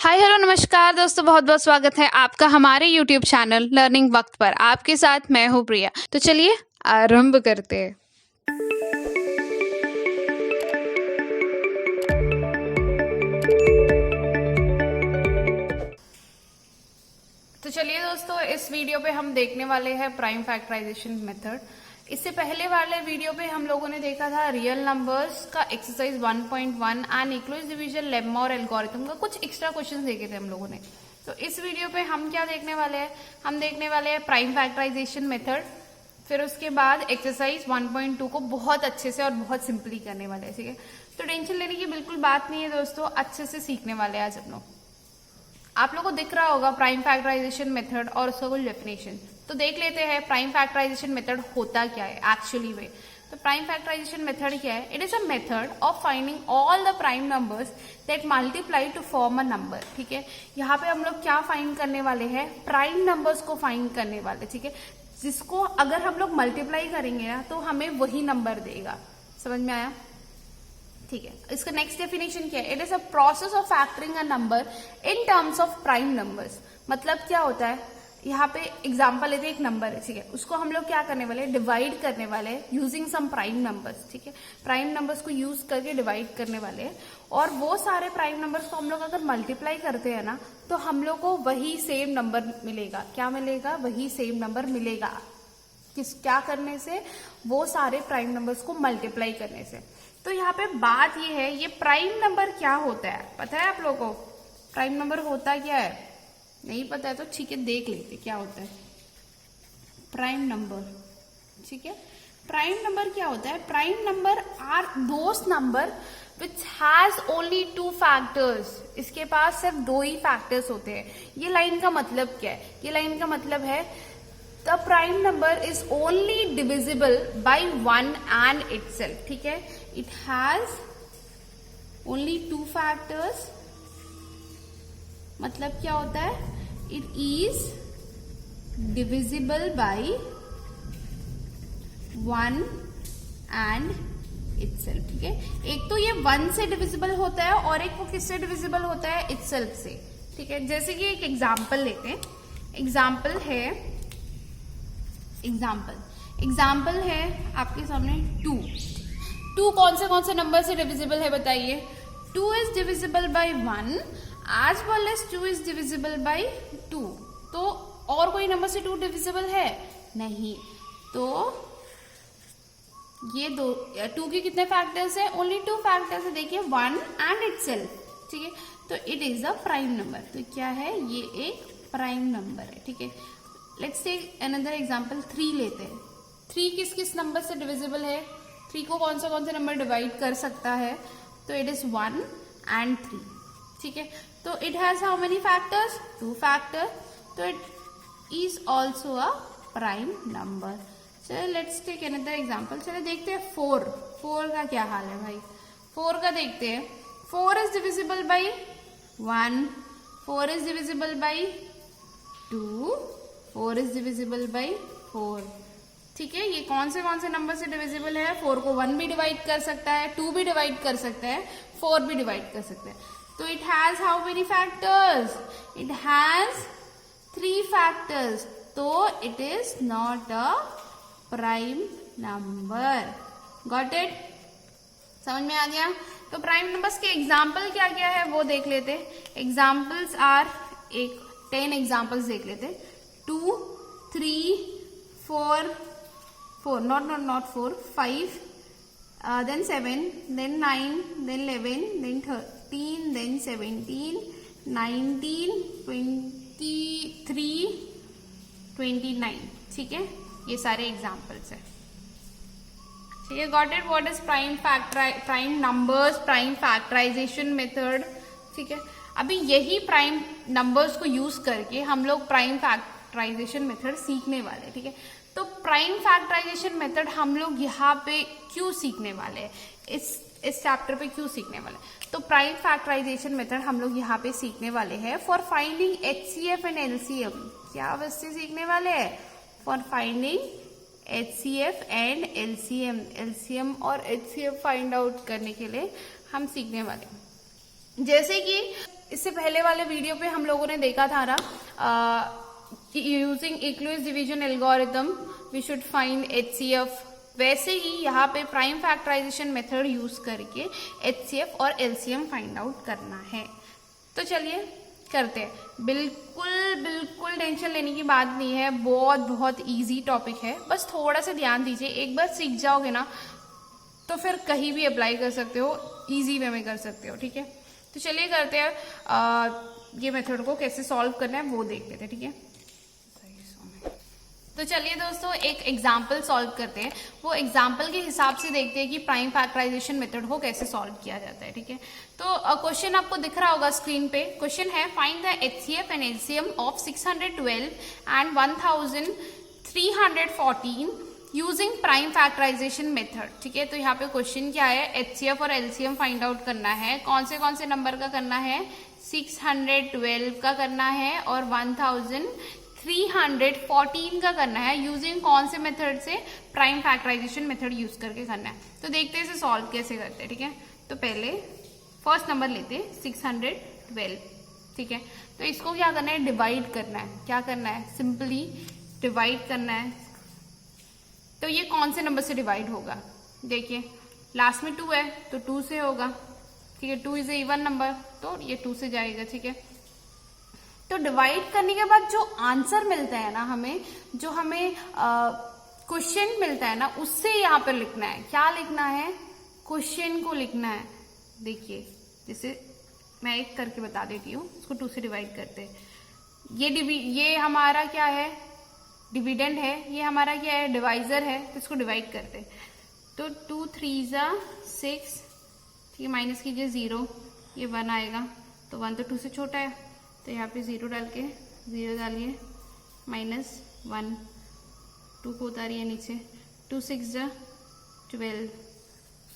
Hi hello नमस्कार दोस्तों, बहुत बहुत स्वागत है आपका हमारे यूट्यूब चैनल लर्निंग वक्त पर। आपके साथ मैं हूँ प्रिया। तो चलिए आरंभ करते हैं। तो चलिए दोस्तों, इस वीडियो पे हम देखने वाले हैं प्राइम फैक्टराइजेशन मेथड। इससे पहले वाले वीडियो पे हम लोगों ने देखा था रियल नंबर्स का exercise 1.1 and equalised division lemma और एल्गोरिथम का कुछ एक्स्ट्रा क्वेश्चंस देखे थे हम लोगों ने। तो इस वीडियो पे हम क्या देखने वाले हैं, हम देखने वाले हैं प्राइम फैक्टराइजेशन मेथड, फिर उसके बाद एक्सरसाइज 1.2 को बहुत अच्छे से और बहुत सिंपली करने वाले हैं। ठीक है, तो टेंशन लेने की बिल्कुल बात नहीं है दोस्तों, अच्छे से सीखने वाले हैं आज हम लोग। आप लोगों को दिख रहा होगा प्राइम फैक्टराइजेशन मेथड और उसका कुछ डेफिनेशन। तो देख लेते हैं प्राइम फैक्टराइजेशन मेथड होता क्या है एक्चुअली में। तो प्राइम फैक्टराइजेशन मेथड क्या है? It is a method of finding all the prime numbers that multiply two form a number. ठीक है, यहाँ पे हम लोग क्या फाइंड करने वाले हैं? प्राइम नंबर्स को फाइंड करने वाले। ठीक है, जिसको अगर हम लोग मल्टीप्लाई करेंगे ना तो हमें वही नंबर देगा। समझ में आया? ठीक है, इसका नेक्स्ट डेफिनेशन क्या है? It is a process of factoring a number in terms of prime numbers. मतलब क्या होता है, यहाँ पे एग्जांपल लेते हैं, एक नंबर है, ठीक है, उसको हम लोग क्या करने वाले हैं? डिवाइड करने वाले हैं यूजिंग सम प्राइम नंबर्स। ठीक है, प्राइम नंबर्स को यूज करके डिवाइड करने वाले हैं, और वो सारे प्राइम नंबर्स को हम लोग अगर मल्टीप्लाई करते हैं ना तो हम लोग को वही सेम नंबर मिलेगा। क्या मिलेगा? वही सेम नंबर मिलेगा। क्या करने से? वो सारे प्राइम नंबर्स को मल्टीप्लाई करने से। तो यहाँ पे बात ये है, ये प्राइम नंबर क्या होता है पता है आप लोगों को? प्राइम नंबर होता क्या है? नहीं पता है तो ठीक है, देख लेते क्या होता है प्राइम नंबर। ठीक है, प्राइम नंबर क्या होता है? Prime number are those number which has only two factors. इसके पास सिर्फ दो ही फैक्टर्स होते हैं। ये लाइन का मतलब क्या है? ये लाइन का मतलब है the prime number is only divisible by one and itself. ठीक है, it has only two factors. मतलब क्या होता है? It is divisible by one and itself. ठीक है, एक तो ये वन से डिविजिबल होता है और एक वो किससे डिविजिबल होता है? इटसेल्फ से। ठीक है, जैसे कि एक एग्जाम्पल लेते हैं। एग्जाम्पल है आपके सामने 2। 2 कौन से नंबर से डिविजिबल है बताइए? 2 is divisible by 1 as well as 2 is divisible by 2। तो और कोई नंबर से 2 डिविजिबल है? नहीं। तो ये 2 के कितने फैक्टर्स है? ओनली 2 फैक्टर्स है। देखिए 1 एंड इटसेल्फ। ठीक है, तो it is a prime number. तो क्या है? ये एक प्राइम नंबर है। ठीक है, लेट्स टेक अनदर एग्जांपल 3 लेते हैं। 3 किस किस नंबर से डिविजिबल है? 3 को कौन से नंबर डिवाइड कर सकता है? तो इट इज 1 एंड 3। ठीक है, तो it has how many factors? 2 factor. तो it is also a prime number. चलो लेट्स टेक अनदर एग्जांपल। चलो देखते हैं 4 का क्या हाल है भाई। 4 का देखते हैं। 4 is divisible by 1, 4 is divisible by 2, 4 is divisible by 4। ठीक है, ये कौन से नंबर से डिविजिबल है? 4 को 1 भी डिवाइड कर सकता है, 2 भी डिवाइड कर सकता है, 4 भी डिवाइड कर सकता है। तो it has how many factors? It has 3 factors. तो it is not a prime number. Got it? समझ में आ गया? तो प्राइम नंबर्स के एग्जाम्पल क्या क्या है वो देख लेते। एग्जाम्पल्स आर 10 एग्जाम्पल्स देख लेते। 2, 3, 4, not 4, 5, then 7, then 9, then 11, then 13, then 17, 19, 23, 29। ठीक है, ये सारे एग्जाम्पल्स है। ठीक है, got it? What is prime numbers, prime factorisation method. ठीक है, अभी यही प्राइम नंबर्स को यूज करके हम लोग प्राइम फैक्टराइजेशन मेथड सीखने वाले। ठीक है, तो प्राइम फैक्टराइजेशन मेथड हम लोग यहाँ पे क्यों सीखने वाले हैं? इस चैप्टर पे क्यों सीखने वाले? तो प्राइम फैक्टराइजेशन मेथड हम लोग यहाँ पे सीखने वाले हैं for finding HCF and LCM। क्या वैसे सीखने वाले हैं? For finding HCF and LCM और HCF फाइंड आउट करने के लिए हम सीखने वाले हैं। जैसे कि इससे पहले वाले वीडियो पे हम लोगों ने देखा था ना, using Euclid's division algorithm we should find HCF। वैसे ही यहाँ पे प्राइम फैक्टराइजेशन मेथड यूज करके HCF और LCM फाइंड आउट करना है। तो चलिए करते हैं। बिल्कुल बिल्कुल टेंशन लेने की बात नहीं है, बहुत बहुत इजी टॉपिक है। बस थोड़ा सा ध्यान दीजिए, एक बार सीख जाओगे ना तो फिर कहीं भी अप्लाई कर सकते हो, इजी वे में कर सकते हो। ठीक है, तो चलिए करते हैं। ये मेथड को कैसे सॉल्व करना है वो देख लेते हैं। ठीक है, तो चलिए दोस्तों एक एग्जाम्पल सॉल्व करते हैं। वो एग्जाम्पल के हिसाब से देखते हैं कि प्राइम फैक्टराइजेशन मेथड को कैसे सॉल्व किया जाता है। ठीक है, तो क्वेश्चन आपको दिख रहा होगा स्क्रीन पे। क्वेश्चन है find the HCF and LCM of 612 and 1314 using prime factorisation method. ठीक है, तो यहाँ पे क्वेश्चन क्या है, HCF और LCM फाइंड आउट करना है। कौन से नंबर का करना है, 612 का करना है और 1314 का करना है। यूजिंग कौन से मेथड से, प्राइम फैक्टराइजेशन मेथड यूज करके करना है। तो देखते हैं इसे सॉल्व कैसे करते हैं। ठीक है, तो पहले फर्स्ट नंबर लेते हैं 612। ठीक है, तो इसको क्या करना है, डिवाइड करना है। क्या करना है, सिंपली डिवाइड करना है। तो ये कौन से नंबर से डिवाइड होगा, देखिए लास्ट में 2 है तो 2 से होगा। ठीक है, 2 इज ए इवन नंबर तो ये 2 से जाएगा। ठीक है, तो डिवाइड करने के बाद जो आंसर मिलता है ना हमें, जो हमें क्वेश्चन मिलता है ना, उससे यहाँ पर लिखना है। क्या लिखना है, क्वेश्चन को लिखना है। देखिए जैसे मैं एक करके बता देती हूँ, इसको 2 से डिवाइड करते हैं। ये हमारा क्या है, डिविडेंड है। ये हमारा क्या है, डिवाइजर है। तो इसको डिवाइड करते हैं। तो 2 3 6, ठीक है, माइनस कीजिए 0, ये 1 आएगा। तो 1 तो 2 से छोटा है, तो यहाँ पे 0 डाल के 0 डालिए, -1, 2 को उतारिए नीचे, 2 6 12।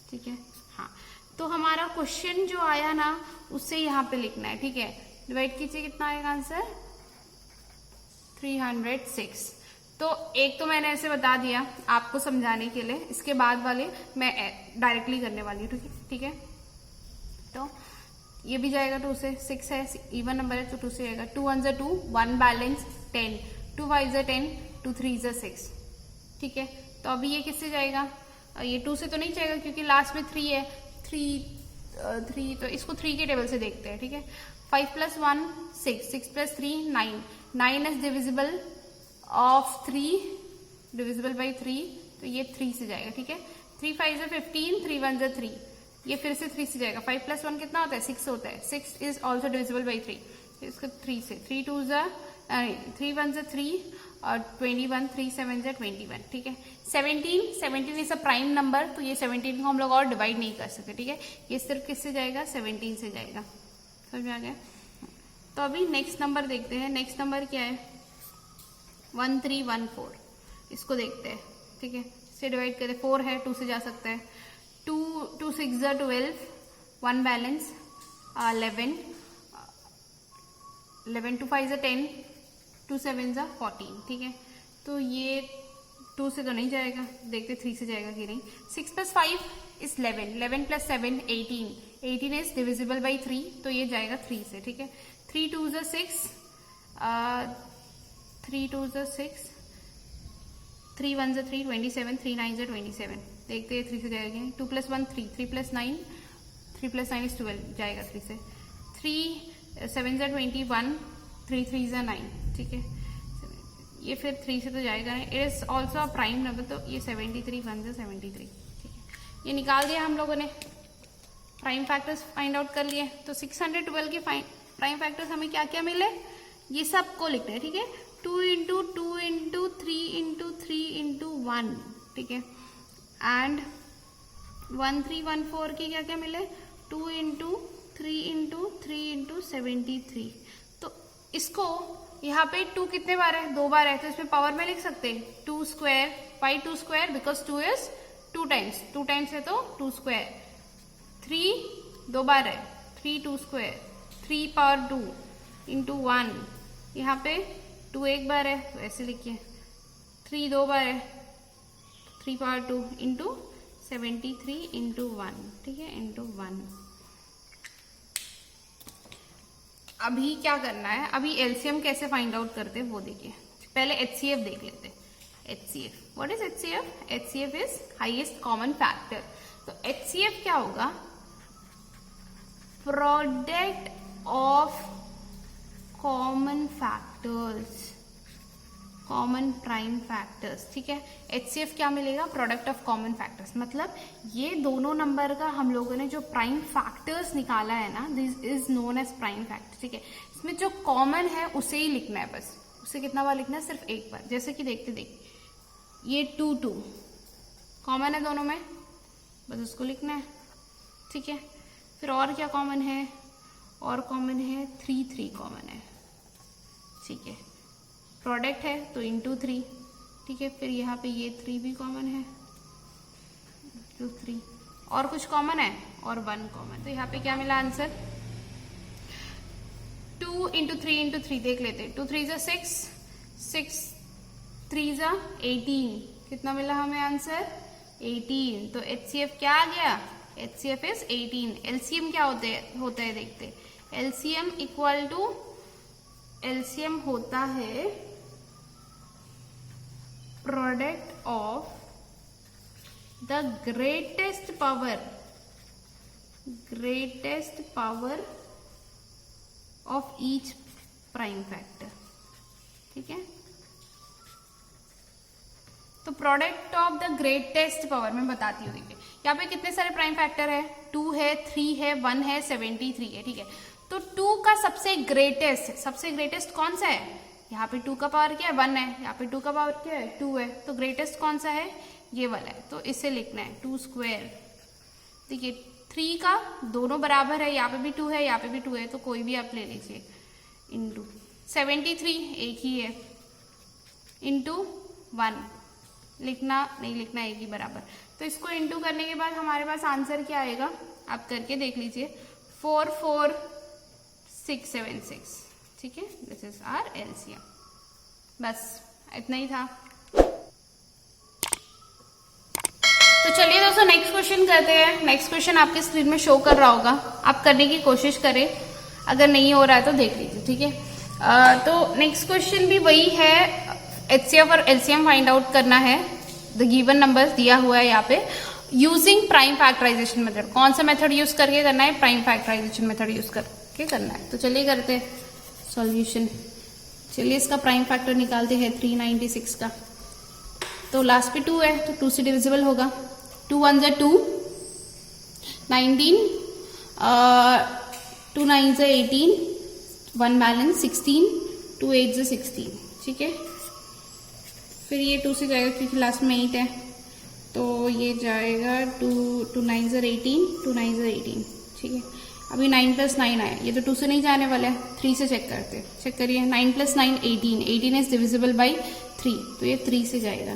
ठीक है, हाँ, तो हमारा क्वेश्चन जो आया ना उससे यहाँ पे लिखना है। ठीक है, डिवाइड कीजिए, कितना आएगा आंसर, 306। तो एक तो मैंने ऐसे बता दिया आपको समझाने के लिए, इसके बाद वाले मैं डायरेक्टली करने वाली हूँ। ठीक है, तो ये भी जाएगा 2 से, 6 है, इवन नंबर है तो 2 से जाएगा। 2 1 2, 1 बैलेंस 10, 2 5 10, 2 3 6। ठीक है, तो अभी ये किससे जाएगा, ये 2 से तो नहीं जाएगा क्योंकि लास्ट में 3 है। 3 तो इसको 3 के टेबल से देखते हैं। ठीक है, 5 + 1 6, 6 + 3 9, 9 is divisible of 3, divisible by 3, तो ये 3 से जाएगा। ठीक है, 3 5 15, 3 1 3, ये फिर से 3 से जाएगा। 5 + 1 कितना होता है, 6 होता है। 6 इज ऑल्सो डिविजिबल बाई 3, तो इसको 3 से, 3 2 3 1 3 और 21, 3 7 21। ठीक है, 17 इज अ प्राइम नंबर, तो ये 17 को हम लोग और डिवाइड नहीं कर सकते। ठीक है, ये सिर्फ किससे जाएगा, 17 से जाएगा। समझ में आ गया। तो अभी नेक्स्ट नंबर देखते हैं। नेक्स्ट नंबर क्या है, 1314, इसको देखते हैं। ठीक है, इससे डिवाइड करें, 4 है, 2 से जा सकता है। 2 6 12, 1 बैलेंस 11, 11 2 5 10, 2 7 14। ठीक है, तो ये 2 से तो नहीं जाएगा, देखते 3 से जाएगा कि नहीं। 6 + 5 इज 11, 11 + 7 18, 18 इज डिविजिबल बाई 3, तो ये जाएगा 3 से। ठीक है, 3 2 6, 3 2 6, 3 1 3 27, 3 9 27, देखते हैं 3 से जाएगा कि नहीं। 2 + 1 3, 3 + 9, 3 + 9 इज 12, जाएगा 3 से। 3 7 21, 3 3 9। ठीक है, ये फिर 3 से तो जाएगा नहीं। It is also a prime number, तो ये 73 1 73। ठीक है, ये निकाल दिया हम लोगों ने, प्राइम फैक्टर्स फाइंड आउट कर लिए। तो 612 के प्राइम फैक्टर्स हमें क्या क्या मिले, ये सब को लिखते हैं। ठीक है, 2 × 2 × 3 × 3 × 1। ठीक है, एंड 1314 के क्या क्या मिले, 2 × 3 × 3 × 73। तो इसको यहाँ पे 2 कितने बार है, 2 बार है, तो इसमें पावर में लिख सकते हैं 2 square by 2 square, because 2 is 2 times, 2 times है तो 2 स्क्वायर। 3 2 बार है, 3 2 स्क्वायर, 3 पावर 2 × 1, यहाँ पे 2 एक बार है तो ऐसे लिखिए। 3 2 बार है, 3 पावर 2 × 73 × 1। ठीक है, × 1। अभी क्या करना है, अभी एलसीएम कैसे फाइंड आउट करते हैं वो देखिए। पहले एचसीएफ देख लेते हैं। HCF, what is HCF? HCF is highest common factor. तो एचसीएफ क्या होगा? Product of common factors, common prime factors. ठीक है, एचसीएफ क्या मिलेगा? Product of common factors. मतलब ये दोनों नंबर का हम लोगों ने जो प्राइम फैक्टर्स निकाला है ना, this is known as prime factor. ठीक है, इसमें जो कॉमन है उसे ही लिखना है, बस उसे कितना बार लिखना है? सिर्फ एक बार। जैसे कि देखते देखते ये 2 2 कॉमन है दोनों में, बस उसको लिखना है। ठीक है, फिर और क्या कॉमन है? और कॉमन है 3 3 कॉमन है। ठीक है, प्रोडक्ट है तो इंटू 3। ठीक है, फिर यहाँ पे ये 3 भी कॉमन है, 2 3। और कुछ कॉमन है? और 1 कॉमन। तो यहाँ पे क्या मिला आंसर? 2 इंटू 3 इंटू 3 देख लेते हैं। 2 3 जा 6, 6 3 जा 18। कितना मिला हमें आंसर? 18। तो एचसीएफ क्या आ गया? HCF is 18। एलसीएम क्या होता है देखते। एलसीएम इक्वल टू, एलसीएम होता है product of the greatest power of each prime factor. ठीक है, तो product of the greatest power मैं बताती हूँ। देखिए यहाँ पे कितने सारे प्राइम फैक्टर है? 2 है, 3 है, 1 है, 73 है। ठीक है, तो 2 का सबसे ग्रेटेस्ट कौन सा है? यहाँ पे 2 का पावर क्या है? 1 है। यहाँ पे 2 का पावर क्या है? 2 है। तो ग्रेटेस्ट कौन सा है? ये वाला है। तो इसे लिखना है 2 स्क्वायर। देखिए 3 का दोनों बराबर है, यहाँ पे भी 2 है, यहाँ पे भी 2 है, तो कोई भी आप ले लीजिए। इंटू 73 एक ही है, इंटू 1 लिखना नहीं लिखना एक ही बराबर। तो इसको इंटू करने के बाद हमारे पास आंसर क्या आएगा? आप करके देख लीजिए, 44676। ठीक है, दिस इज आर एलसीएम। बस इतना ही था। तो चलिए दोस्तों नेक्स्ट क्वेश्चन करते हैं। नेक्स्ट क्वेश्चन आपके स्क्रीन में शो कर रहा होगा, आप करने की कोशिश करें, अगर नहीं हो रहा है तो देख लीजिए। ठीक है, तो नेक्स्ट क्वेश्चन भी वही है, एचसीएफ और एलसीएम फाइंड आउट करना है। द गिवन नंबर्स दिया हुआ है यहाँ पे, यूजिंग प्राइम फैक्टराइजेशन मेथड। कौन सा मेथड यूज करके करना है? प्राइम फैक्टराइजेशन मेथड यूज करके करना है। तो चलिए करते हैं सॉल्यूशन। चलिए इसका प्राइम फैक्टर निकालते हैं 396 का। तो लास्ट पे 2 है तो 2 से डिविजिबल होगा। 2 1 जा 2, 19, 2 9 जा 18, 1 बैलेंस 16, 2 8 जा 16। ठीक है, फिर ये 2 से जाएगा क्योंकि लास्ट में 8 है, तो ये जाएगा 2 9 जा 18, 2 9 जा 18। ठीक है, अभी 9 + 9 आया, ये तो 2 से नहीं जाने वाला है, 3 से चेक करते हैं। चेक करिए, 9 + 9 18, 18 इज डिविजिबल बाई 3, तो ये 3 से जाएगा।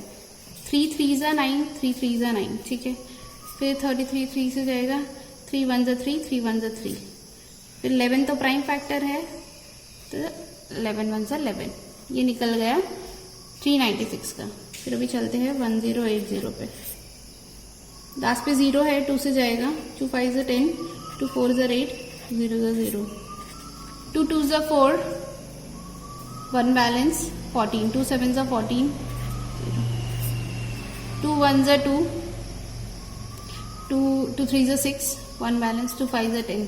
3 3 जा 9, 3 3 जा 9। ठीक है, फिर 33 3 से जाएगा, 3 1 जा 3, 3 1 जा 3। फिर 11 तो प्राइम फैक्टर है, तो 11 1 जा 11, ये निकल गया 396 का। फिर अभी चलते हैं 1080 पे। लास्ट पे 0 है, 2 से जाएगा, 2 5 जा 10, 2 4 जा 8, 0 जा 0, 2 2 जा 4, 1 बैलेंस 14, 2 7 जा 14, 2 1 जा 2, 2 3 जा 6, 1 बैलेंस, 2 5 जा 10।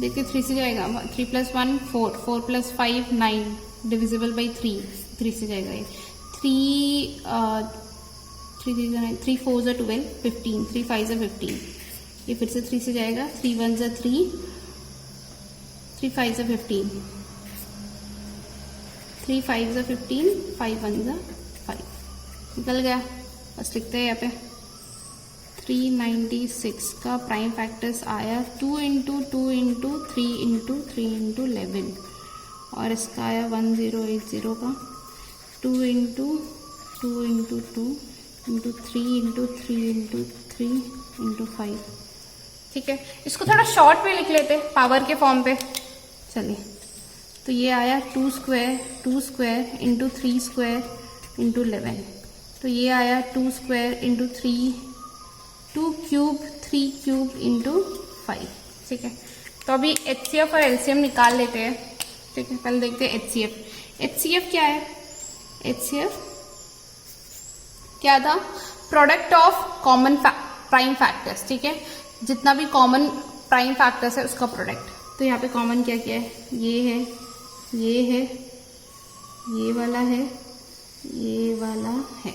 देखिए 3 से जाएगा, 3 + 1 4, 4 + 5 9, डिविजिबल बाई 3, 3 से जाएगा ये। 3 3 जा 9, 3 4 जा 12, 15, 3 5 जा 15। ये फिर से 3 से जाएगा, 3 1 जा 3, 3 5 जा 15, 3 5 जा 15, 5 1 जा 5, निकल गया। बस लिखते हैं यहाँ पे 396 का प्राइम फैक्टर्स आया 2 × 2 × 3 × 3 × 11, और इसका आया 1080 का 2 × 2 × 2 × 3 × 3 × 3 × 5। ठीक है, इसको थोड़ा शॉर्ट में लिख लेते पावर के फॉर्म पे। चलिए, तो ये आया 2 स्क्वायर × 3 स्क्वायर × 11, तो ये आया 2 स्क्वायर × 3, 2 क्यूब 3 क्यूब × 5। ठीक है, तो अभी एचसीएफ और एलसीएम निकाल लेते हैं। ठीक है, पहले देखते हैं HCF। HCF क्या है? HCF क्या था? Product of common prime factors, ठीक है, जितना भी कॉमन प्राइम फैक्टर्स है उसका प्रोडक्ट। तो यहाँ पे कॉमन क्या क्या है? ये है, ये है, ये वाला है, ये वाला है,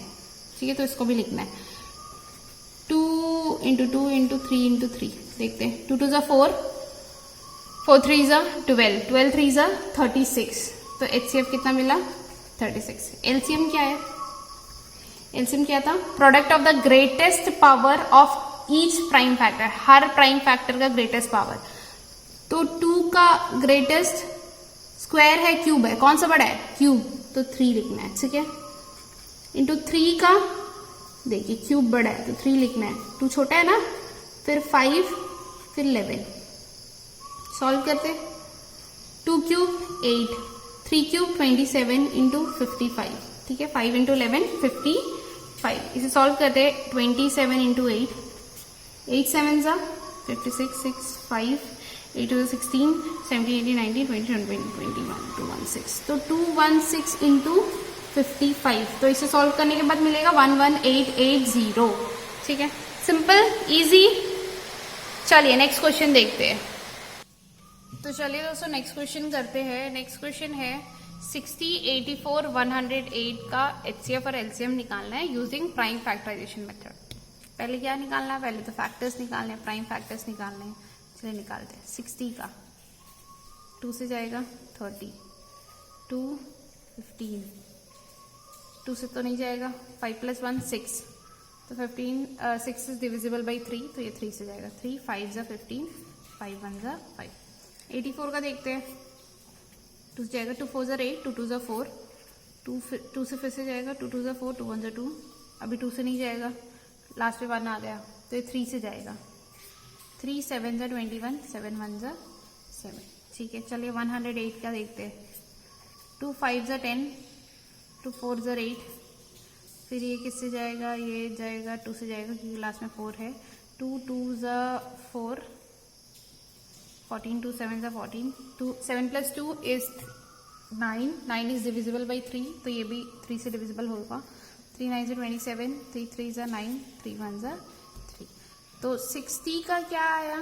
ठीक है। तो इसको भी लिखना है 2 इंटू 2 इंटू 3 इंटू 3। देखते हैं 2 2 ज़ा 4, 4 3 ज़ा 12, 12 3 ज़ा 36। तो HCF कितना मिला? 36। LCM क्या है? LCM क्या था? Product of the greatest power of each prime factor, her prime factor का ग्रेटेस्ट पावर। तो 2 का ग्रेटेस्ट स्क्वायर है, क्यूब है, कौन सा बड़ा है? क्यूब, तो 3 लिखना है, ठीक है। इंटू 3 का, देखिए क्यूब बड़ा है तो 3 लिखना है, 2 छोटा है ना, फिर 5, फिर 11। सॉल्व करते, 2 क्यूब 8, 3 क्यूब 27 इंटू 55, ठीक है। 5 इंटू 11 55। इसे सॉल्व करते, 27 इंटू 8, 8 7 ज़ा 56, 6 5, 8 to 16, 17, 18, 19, 20, 21, 21, 216। तो 216 इंटू 55। तो इसे सॉल्व करने के बाद मिलेगा 11880, ठीक है। Simple, easy. चलिए नेक्स्ट क्वेश्चन देखते हैं। तो चलिए दोस्तों नेक्स्ट क्वेश्चन करते हैं। नेक्स्ट क्वेश्चन है 60, 84, 108 का HCF और LCM निकालना है यूजिंग प्राइम फैक्टराइजेशन मेथड। पहले क्या निकालना है? पहले तो फैक्टर्स निकालने हैं, प्राइम फैक्टर्स निकालने हैं। चलिए निकालते हैं। 60 का 2 से जाएगा 30, 2 15, 2 से तो नहीं जाएगा, 5 + 1 6, तो 15 6 इज डिविजिबल बाई 3, तो ये 3 से जाएगा, 3 5 ज़ा 15, 5 1 ज़ा 5। 84 का देखते हैं, 2 से जाएगा, 2 4 ज़ा 8, 2 2 ज़ा 4, 2 से फिर से जाएगा, 2 2 ज़ा 4, 2 1 ज़ा 2, अभी 2 से नहीं जाएगा, लास्ट में 1 आ गया, तो ये 3 से जाएगा, 3 7 ज़ा 21, 7 1 ज़ा 7, ठीक है। चलिए 108 का देखते हैं, 2 5 ज़ा 10, 2 4 ज़ा 8, फिर ये किससे जाएगा? ये जाएगा 2 से जाएगा क्योंकि लास्ट में 4 है, 2 2 ज़ा 4, 14, 2 7 ज़ा 14, 2 7 + 2 इज 9, 9 इज डिविजिबल बाई 3, तो ये भी 3 से डिविजिबल होगा, 3 9 ज़ा 27, 3 3 ज़ा 9, 3 1 ज़ा 3। तो 60 का क्या आया?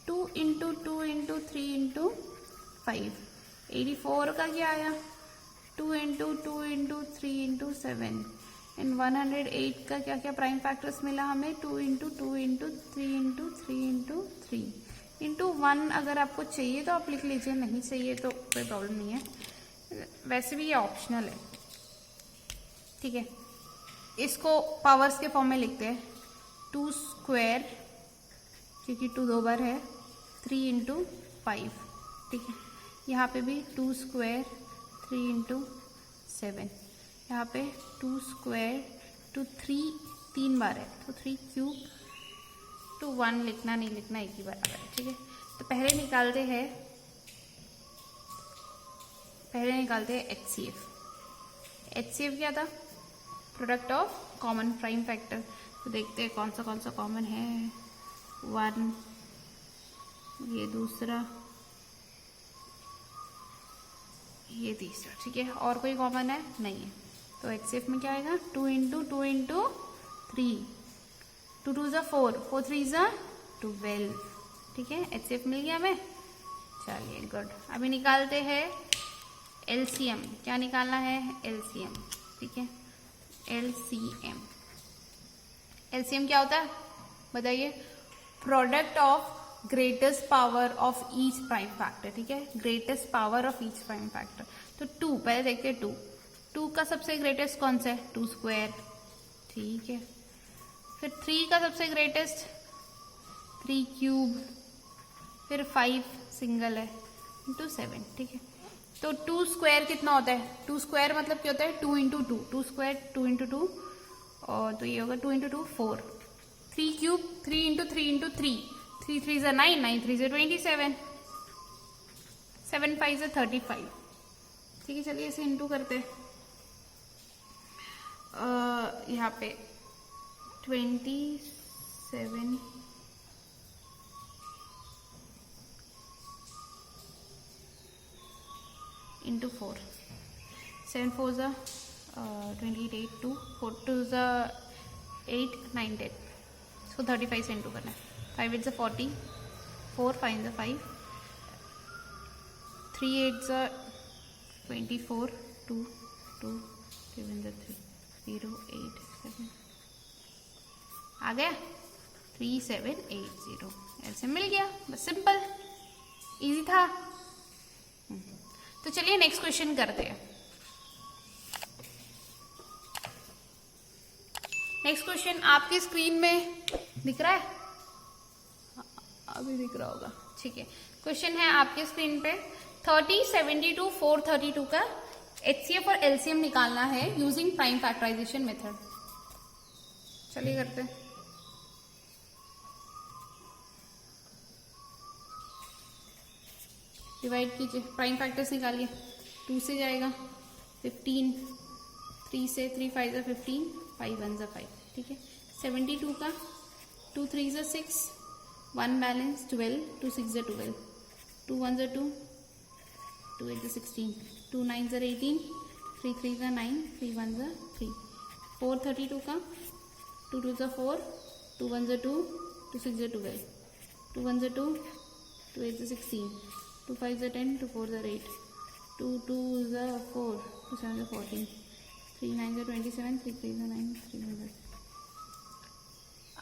2 इंटू 2 इंटू 3 इंटू 5। 84 का क्या आया? 2 इंटू 2 इंटू 3 इंटू 7। एंड 108 का क्या क्या प्राइम फैक्टर्स मिला हमें? 2 into 2 into 3 into 3 into 3 into 1। अगर आपको चाहिए तो आप लिख लीजिए, नहीं चाहिए तो कोई प्रॉब्लम नहीं है, वैसे भी ये ऑप्शनल है, ठीक है। इसको पावर्स के फॉर्म में लिखते हैं, 2 स्क्वायर क्योंकि 2 2 बार है, 3 इंटू 5, ठीक है। यहाँ पे भी 2 स्क्वायर 3 इंटू 7, यहाँ पे 2 स्क्वायर टू 3 3 बार है, तो 3 क्यूब टू 1 लिखना नहीं लिखना एक ही बराबर है, ठीक है। तो पहले निकालते हैं HCF। HCF क्या था? Product of common prime factor. तो देखते हैं कौन सा कॉमन है। 1, ये दूसरा, ये तीसरा, ठीक है। और कोई कॉमन है? नहीं है। तो HCF में क्या आएगा? 2 इंटू 2 इंटू 3, 2 2 ज़ा 4, 4 3 ज़ा 12, ठीक है। HCF मिल गया हमें। चलिए गुड। अभी निकालते हैं LCM। क्या निकालना है? LCM, ठीक है। LCM क्या होता है बताइए? Product of greatest power of each prime factor, ठीक है। Greatest power of each prime factor. तो 2 पहले देखते हैं, 2 का सबसे ग्रेटेस्ट कौन सा है? 2 स्क्वायर, ठीक है। फिर 3 का सबसे ग्रेटेस्ट 3 क्यूब, फिर 5 सिंगल है इंटू 7, ठीक है। तो 2 स्क्वायर कितना होता है? 2 स्क्वायर मतलब क्या होता है? 2 इंटू 2, 2 स्क्वायर 2 इंटू 2, और तो ये होगा 2 इंटू 2 4, 3 क्यूब 3 इंटू 3 इंटू 3, 3 3 ज़ा 9, 9 3 ज़ा 27, 7 5 ज़ा 35, ठीक है। चलिए इसे इंटू करते हैं। यहाँ पे 27, इंटू 4, 7 4 ज़ा 28, 8 2, 4 2 ज़ा 8 9 10, इसको 35 से इंटू करना है। 5 8 ज़ा 40, 4 5 ज़ा 5, 3 8 ज़ा 24, 2 2 7 ज़ा 3 0 8 7, आ गया 3780, ऐसे मिल गया। बस सिंपल, इजी था। तो चलिए नेक्स्ट क्वेश्चन करते हैं। नेक्स्ट क्वेश्चन आपकी स्क्रीन में दिख रहा है, अभी दिख रहा होगा, ठीक है। क्वेश्चन है आपके स्क्रीन पे 30 72 432 का HCF और LCM निकालना है यूजिंग प्राइम फैक्टराइजेशन मेथड। चलिए करते हैं। डिवाइड कीजिए, प्राइम फैक्टर्स निकालिए। 2 से जाएगा 15, 3 से 3 5 ज़ा 15, 5 1 ज़ा 5, ठीक है। 72 का 2 3 ज़ा 6, 1 बैलेंस 12, 2 6 ज़ा 12, 2 1 ज़ा 2, 2 8 ज़ा 16, 2 9 ज़ा 18, 3 3 ज़ा 9, 3 1 ज़ा 3। 432 का 2 2 ज़ा 4, 2 1 ज़ा 2, 2 6 ज़ा 12, 2 1 ज़ा 2, 2 8 ज़ा 16, 2 5 ज़ा 10, 2 4 ज़ा 8, 2 2 ज़ा 4, 2 7 ज़ा 14, 3 9 ज़ा 27, 3 3 ज़ा 9, 3 1 ज़ा।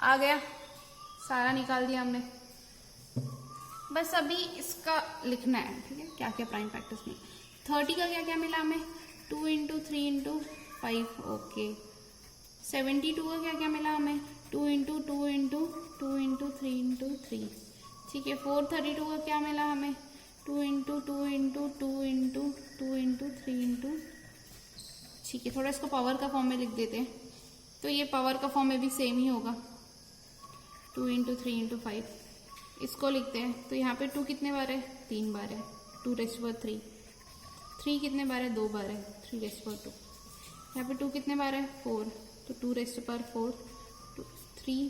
आ गया, सारा निकाल दिया हमने। बस अभी इसका लिखना है, ठीक है, क्या क्या प्राइम फैक्टर्स में। 30 का क्या क्या मिला हमें, 2 इंटू 3 इंटू 5, ओके। 72 का क्या क्या मिला हमें, 2 इंटू 2 इंटू 2 इंटू 3 इंटू 3, ठीक है। 432 का क्या मिला हमें, 2 into 2 into 2 into 2 into 3 into, ठीक है। थोड़ा इसको पावर का फॉर्म में लिख देते हैं, तो ये पावर का फॉर्म में भी सेम ही होगा। 2 इंटू 3 इंटू 5 इसको लिखते हैं, तो यहाँ पे 2 कितने बार है, 3 बार है, 2 रेस्ट पर 3। 3 कितने बार है, 2 बार है, 3 रेस्ट पर 2। यहाँ पे 2 कितने बार है, 4, तो 2 रेस्ट पर 4, 3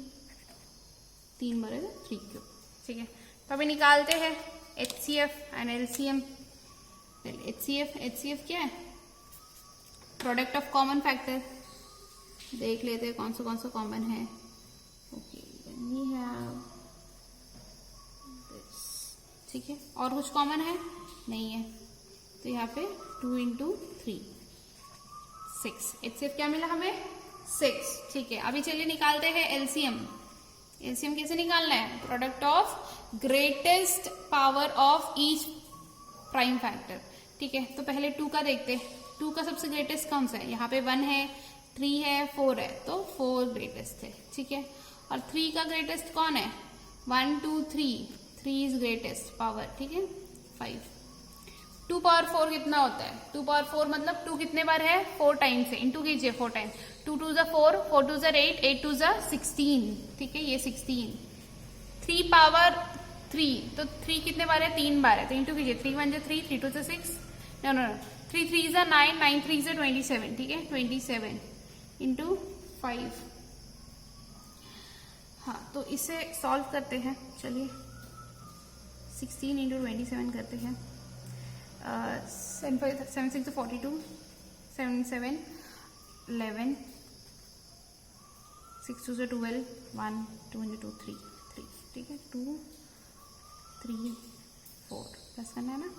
3 बार है, 3 क्यूब, ठीक है। तो अभी निकालते हैं HCF एंड LCM। HCF क्या है, प्रोडक्ट ऑफ कॉमन फैक्टर। देख लेते हैं कौन सा कॉमन है। ओके, ये है, ठीक है। और कुछ कॉमन है, नहीं है, तो यहाँ पे 2 इंटू 3 6। HCF क्या मिला हमें, 6, ठीक है। अभी चलिए निकालते हैं LCM। LCM कैसे निकालना है, product of greatest power of each prime factor, ठीक है। तो पहले 2 का देखते हैं, 2 का सबसे ग्रेटेस्ट कौन सा है, यहाँ पे 1 है, 3 है, 4 है, तो 4 ग्रेटेस्ट है, ठीक है। और 3 का ग्रेटेस्ट कौन है, 1 2 3, 3 इज ग्रेटेस्ट पावर, ठीक है। 5, 2 पावर 4 कितना होता है, 2 पावर 4 मतलब 2 कितने बार है, 4 टाइम से इंटू कीजिए, 4 टाइम। 2 2 ज़ा 4, 4 2 ज़ा 8, 8 2 ज़ा 16, ठीक है, ये 16। 3 पावर 3, तो 3 कितने बार है, 3 बार है, तो इंटू कीजिए, 3 1 ज़ा 3, 3 2 ज़ा 6, नो 3 3 ज़ा 9, 9 3 ज़ा 27, ठीक है, 27 इंटू 5। हाँ, तो इसे सॉल्व करते हैं, चलिए 16 इंटू 27 करते हैं। 7 6 42, 7 7 11, 6 2 12, 1 2 2 3 3, ठीक है, 2 3 4 प्लस करना है ना,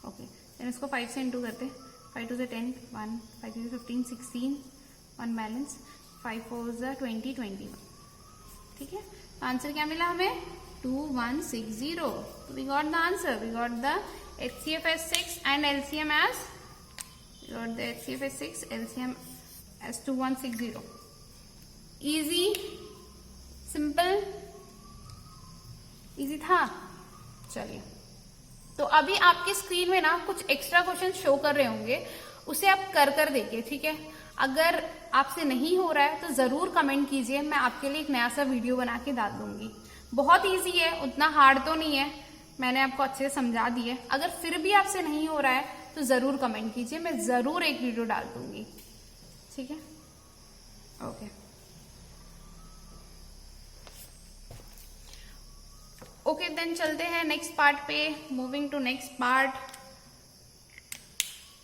ओके। देन इसको 5 से इंटू करते हैं, 5 2 10, 1 5 3 15 16, 1 बैलेंस, 5 4 20 21, ठीक है। आंसर क्या मिला हमें, 2160। So we got the answer. We got the HCF as 6 and LCM as, we got the HCF as 6, LCM as 2160. Easy, simple, easy था। चलिए, तो अभी आपकी स्क्रीन में ना कुछ एक्स्ट्रा क्वेश्चन शो कर रहे होंगे, उसे आप कर देखिए, ठीक है। अगर आपसे नहीं हो रहा है तो जरूर कमेंट कीजिए, मैं आपके लिए एक नया सा वीडियो बना के डाल दूंगी। बहुत इजी है, उतना हार्ड तो नहीं है, मैंने आपको अच्छे से समझा दी है। अगर फिर भी आपसे नहीं हो रहा है तो जरूर कमेंट कीजिए, मैं जरूर एक वीडियो डाल दूंगी, ठीक है। ओके ओके, देन चलते हैं नेक्स्ट पार्ट पे। Moving to next part.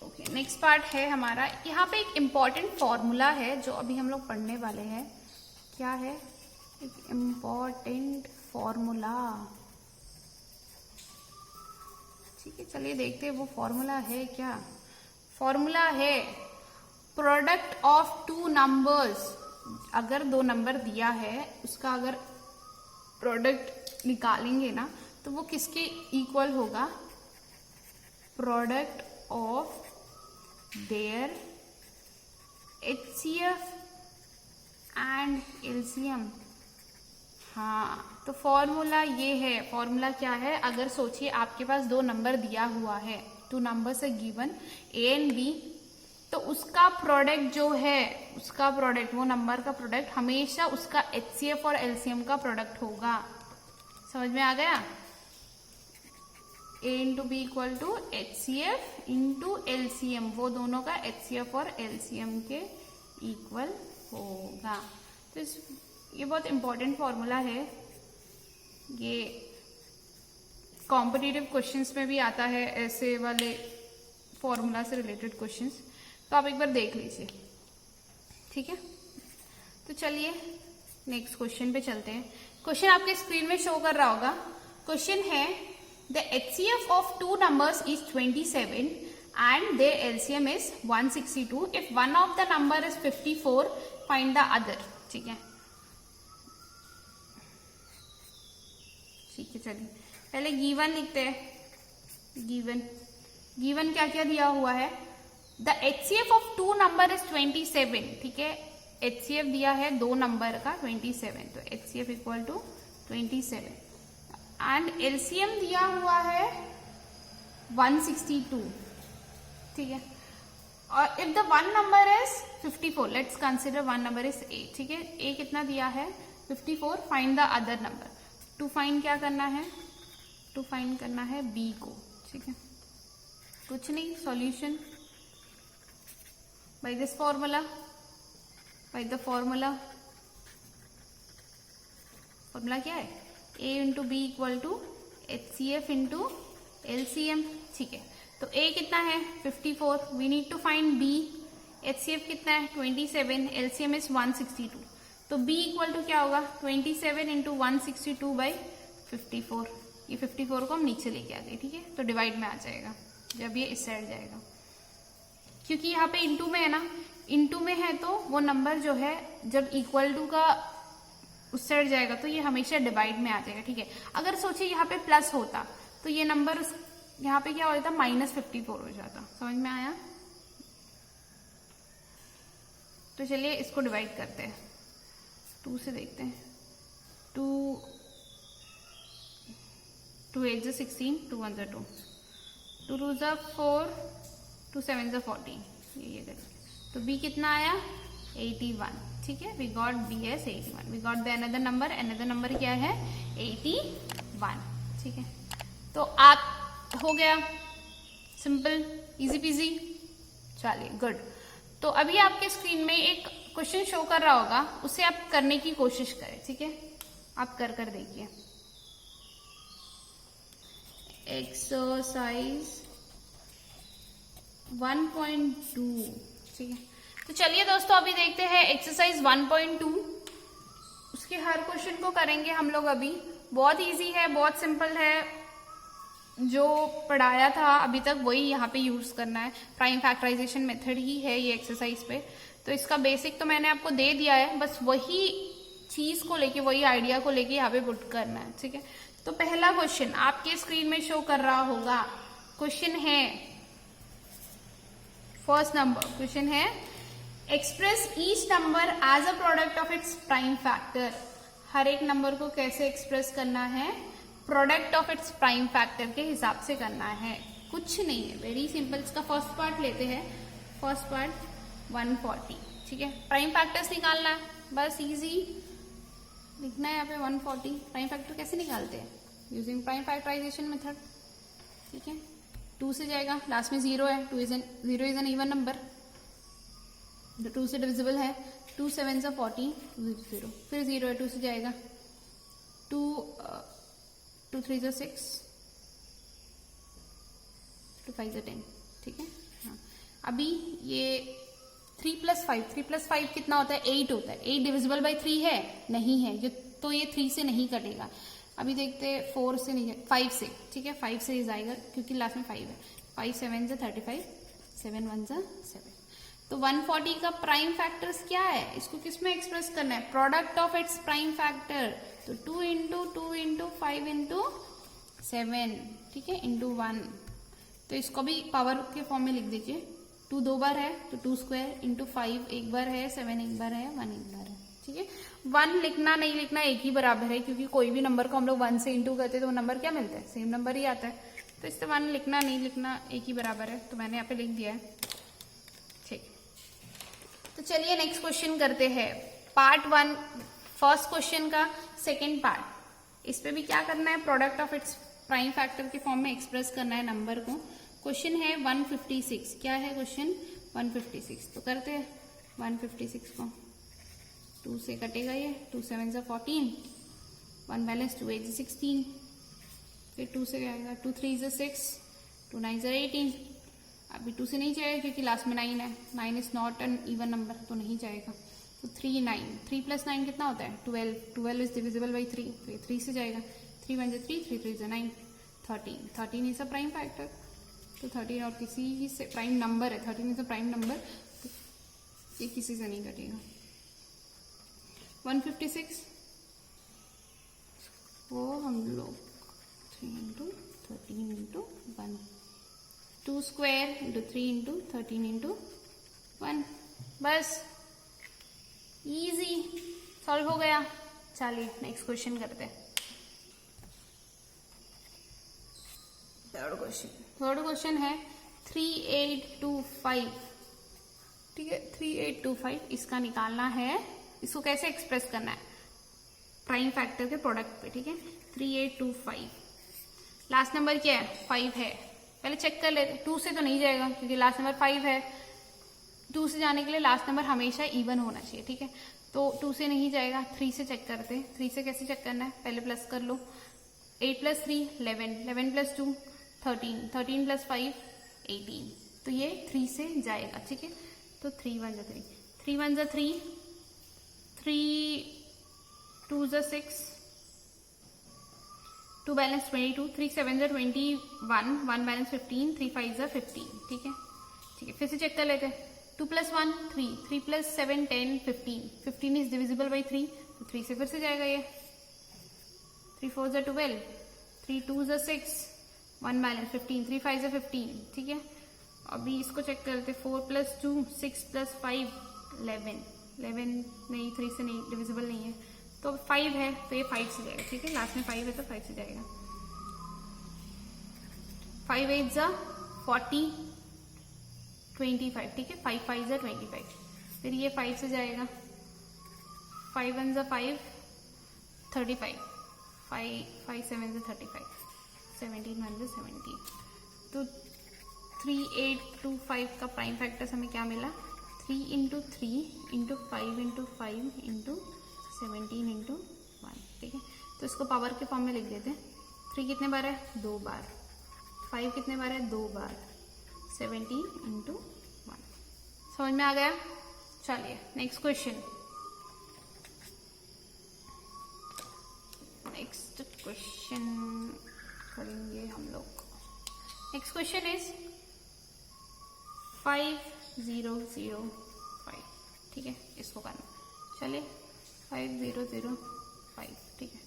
Okay, next part है हमारा। यहाँ पे एक इम्पॉर्टेंट फॉर्मूला है जो अभी हम लोग पढ़ने वाले हैं। क्या है? एक इम्पॉर्टेंट फॉर्मूला। ठीक है, चलिए देखते हैं वो फॉर्मूला है क्या। फॉर्मूला है प्रोडक्ट ऑफ टू नंबर्स। अगर दो नंबर दिया है, उसका अगर प्रोडक्ट निकालेंगे ना तो वो किसके इक्वल होगा? Product of their HCF and LCM। हाँ, तो फॉर्मूला ये है। फॉर्मूला क्या है? अगर सोचिए आपके पास दो नंबर दिया हुआ है, टू नंबर्स है गिवन A एंड B, तो उसका प्रोडक्ट जो है, उसका प्रोडक्ट, वो नंबर का प्रोडक्ट हमेशा उसका HCF और LCM का प्रोडक्ट होगा। समझ में आ गया? A into B equal to HCF into LCM, वो दोनों का HCF और LCM के इक्वल होगा। तो ये बहुत इंपॉर्टेंट फॉर्मूला है। ये कॉम्पिटिटिव क्वेश्चंस में भी आता है, ऐसे वाले फॉर्मूला से रिलेटेड क्वेश्चंस, तो आप एक बार देख लीजिए। ठीक है, तो चलिए नेक्स्ट क्वेश्चन पे चलते हैं। क्वेश्चन आपके स्क्रीन में शो कर रहा होगा। क्वेश्चन है the HCF of two numbers is 27 and their LCM is 162. If one of the number is 54, find the other. ठीक है, चलिए पहले गिवन लिखते हैं। गिवन क्या क्या दिया हुआ है? The HCF of two number is 27। ठीक है, HCF दिया है दो नंबर का 27, तो HCF equal to 27 and LCM दिया हुआ है 162। ठीक है, और if the one number is 54, let's consider one number is A। ठीक है, A कितना दिया है? 54। Find the other number. To find क्या करना है? टू फाइंड करना है B को। ठीक है, कुछ नहीं, solution by this formula, by the formula क्या है? A into B equal to HCF into LCM। ठीक है, तो A कितना है? 54। We need to find B। HCF कितना है? 27। LCM इज 162, तो B इक्वल टू क्या होगा? 27 इंटू 162 बाई 54। ये 54 को हम नीचे लेके आ गए। ठीक है, तो डिवाइड में आ जाएगा जब ये इस साइड जाएगा, क्योंकि यहाँ पे इंटू में है ना, इंटू में है तो वो नंबर जो है जब इक्वल टू का उस साइड जाएगा तो ये हमेशा डिवाइड में आ जाएगा। ठीक है, अगर सोचिए यहाँ पे प्लस होता तो ये नंबर यहाँ पे क्या हो जाता? -54 हो जाता। समझ में आया? तो चलिए इसको डिवाइड करते हैं, 2 से देखते हैं। 2 8 16, 2 1 2, 2 2 4, 2 7 14। ये देखिए, तो B कितना आया? 81। ठीक है, we got B as 81। We got the another number क्या है? 81। ठीक है, तो आप हो गया, सिंपल, इजी पीजी। चलिए गुड। तो अभी आपके स्क्रीन में एक क्वेश्चन शो कर रहा होगा, उसे आप करने की कोशिश करें। ठीक है, आप कर देखिए। एक्सरसाइज 1.2। ठीक है, तो चलिए दोस्तों अभी देखते हैं एक्सरसाइज 1.2। उसके हर क्वेश्चन को करेंगे हम लोग अभी। बहुत इजी है, बहुत सिंपल है। जो पढ़ाया था अभी तक वही यहाँ पे यूज करना है। प्राइम फैक्टराइजेशन मेथड ही है ये एक्सरसाइज पे। तो इसका बेसिक तो मैंने आपको दे दिया है, बस वही चीज को लेके, वही आइडिया को लेके यहाँ पे पुट करना है। ठीक है, तो पहला क्वेश्चन आपके स्क्रीन में शो कर रहा होगा। क्वेश्चन है, फर्स्ट नंबर क्वेश्चन है, express each number as a product of its prime factor. हर एक नंबर को कैसे एक्सप्रेस करना है? Product of its prime factor के हिसाब से करना है। कुछ नहीं है, वेरी सिंपल। इसका फर्स्ट पार्ट लेते हैं। First part 140। ठीक है, प्राइम फैक्टर्स निकालना है, बस इजी लिखना है यहाँ पे 140। प्राइम फैक्टर कैसे निकालते हैं? Using prime factorisation method. ठीक है, 2 से जाएगा, लास्ट में 0 है। 0 इज एन इवन नंबर, 2 से डिविजिबल है। 2 7 14, 0। फिर 0 है, 2 से जाएगा। 2 3 6, 2 5 10। ठीक है, हाँ, अभी ये 3 + 5, 3 + 5 कितना होता है? 8 होता है। 8 डिविजिबल बाई 3 है? नहीं है, ये तो ये 3 से नहीं कटेगा। अभी देखते हैं 4 से नहीं, 5 से, ठीक है, 5 से ही जाएगा क्योंकि लास्ट में 5 है। 5 7 से 35, 7 1 से 7। तो 140 का प्राइम फैक्टर्स क्या है? इसको किस में एक्सप्रेस करना है? Product of its prime factor. तो 2 × 2 × 5 × 7, ठीक है, इंटू 1। तो इसको भी पावर के फॉर्म में लिख दीजिए। 2 2 बार है तो 2 स्क्वायर इंटू 5 एक बार है, 7 एक बार है, 1 एक बार है, ठीक है। 1 लिखना नहीं लिखना एक ही बराबर है, क्योंकि कोई भी नंबर को हम लोग 1 से इंटू करते हैं तो वो नंबर क्या मिलता है? सेम नंबर ही आता है। तो इससे 1 लिखना नहीं लिखना एक ही बराबर है, तो मैंने यहाँ पे लिख दिया है, ठीक। तो चलिए नेक्स्ट क्वेश्चन करते हैं। पार्ट 1 फर्स्ट क्वेश्चन का सेकेंड पार्ट। इस पे भी क्या करना है? Product of its prime factor के फॉर्म में एक्सप्रेस करना है नंबर को। क्वेश्चन है 156। क्या है क्वेश्चन? 156। तो करते हैं 156 को। 2 से कटेगा ये, 2 7 से 14, 1 बैलेंस, 2 8 से 16, फिर 2 से आएगा, 2 3 से 6, 2 9 से 18। अभी 2 से नहीं जाएगा क्योंकि लास्ट में 9 है। 9 is not an even number, तो नहीं जाएगा। तो 3 9, 3 + 9 कितना होता है? 12। 12 इज डिविजिबल बाई 3, तो ये 3 से जाएगा। 3 1 से 3, 3 3 से 9, 13। 13 इज अ प्राइम फैक्टर। तो 13 और किसी से प्राइम नंबर है, 13 इज अ प्राइम नंबर, तो ये किसी से नहीं कटेगा। 156 वो हम लोग 3 × 13 × 1, 2 स्क्वायर इंटू 3 × 13 × 1, बस इजी सॉल्व हो गया। चलिए नेक्स्ट क्वेश्चन करते हैं। थर्ड क्वेश्चन है 3825, ठीक है, 3825 इसका निकालना है। इसको कैसे एक्सप्रेस करना है? प्राइम फैक्टर के प्रोडक्ट पे, ठीक है। 3825 लास्ट नंबर क्या है? 5 है। पहले चेक कर लेते, 2 से तो नहीं जाएगा क्योंकि लास्ट नंबर 5 है। 2 से जाने के लिए लास्ट नंबर हमेशा इवन होना चाहिए, ठीक है। तो 2 से नहीं जाएगा, 3 से चेक करते हैं। 3 से कैसे चेक करना है? पहले प्लस कर लो। 8 + 3 11, 11 + 2 13, 13 + 5 18। तो ये 3 से जाएगा, ठीक है। तो 3 1 3, 3 1 3, 3 2 6, 2 बैलेंस 22, 3 7 21, 1 बैलेंस 15, 3 5 15, ठीक है, ठीक है। फिर से चेक कर लेते हैं। 2 + 1 3, 3 + 7 10 15, 15 इज डिविजिबल बाई 3, तो 3 से फिर से जाएगा ये। 3 4 12, 3 2 6, 1 बैलेंस 15, 3 5 15, ठीक है। अभी इसको चेक करते। 4 + 2 6 + 5 11, 11 नहीं, 3 से नहीं डिविजिबल नहीं है, तो 5 है तो ये 5 से जाएगा, ठीक है। लास्ट में 5 है तो 5 से जाएगा। 5 8 × 40 25, ठीक है। 5 5 × 25, फिर ये 5 से जाएगा। 5 1 × 5 35, 5 7 × 35, 17 1 × 17। तो 3825 का प्राइम फैक्टर्स हमें क्या मिला? 3 × 3 × 5 × 5 × 17 × 1, ठीक है। तो इसको पावर के फॉर्म में लिख देते हैं। 3 कितने बार है? 2 बार। 5 कितने बार है? 2 बार। 17 × 1। समझ में आ गया? चलिए नेक्स्ट क्वेश्चन। नेक्स्ट क्वेश्चन करेंगे हम लोग। नेक्स्ट क्वेश्चन इज 5005, ठीक है, इसको करना। चलिए 5005, ठीक है।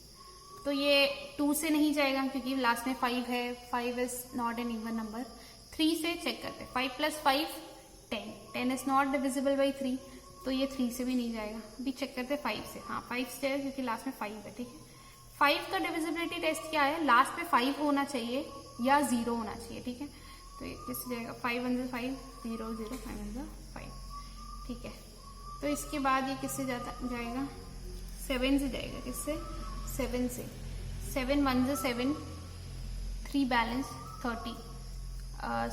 तो ये 2 से नहीं जाएगा क्योंकि लास्ट में 5 है। 5 is not an even number. 3 से चेक करते हैं। 5 + 5 10, 10 इज नॉट डिविजिबल बाई 3, तो ये 3 से भी नहीं जाएगा। अभी चेक करते हैं 5 से। हाँ 5 से जाएगा क्योंकि लास्ट में 5 है, ठीक है। 5 का डिविजिबिलिटी टेस्ट क्या है? लास्ट में 5 होना चाहिए या 0 होना चाहिए, ठीक है। तो ये किससे जाएगा? 5 1 × 5 0 0, 5 1 × 5, ठीक है। तो इसके बाद ये किससे जाएगा? 7 से जाएगा। किससे? 7 से। 7 1 × 7, 3 बैलेंस 30,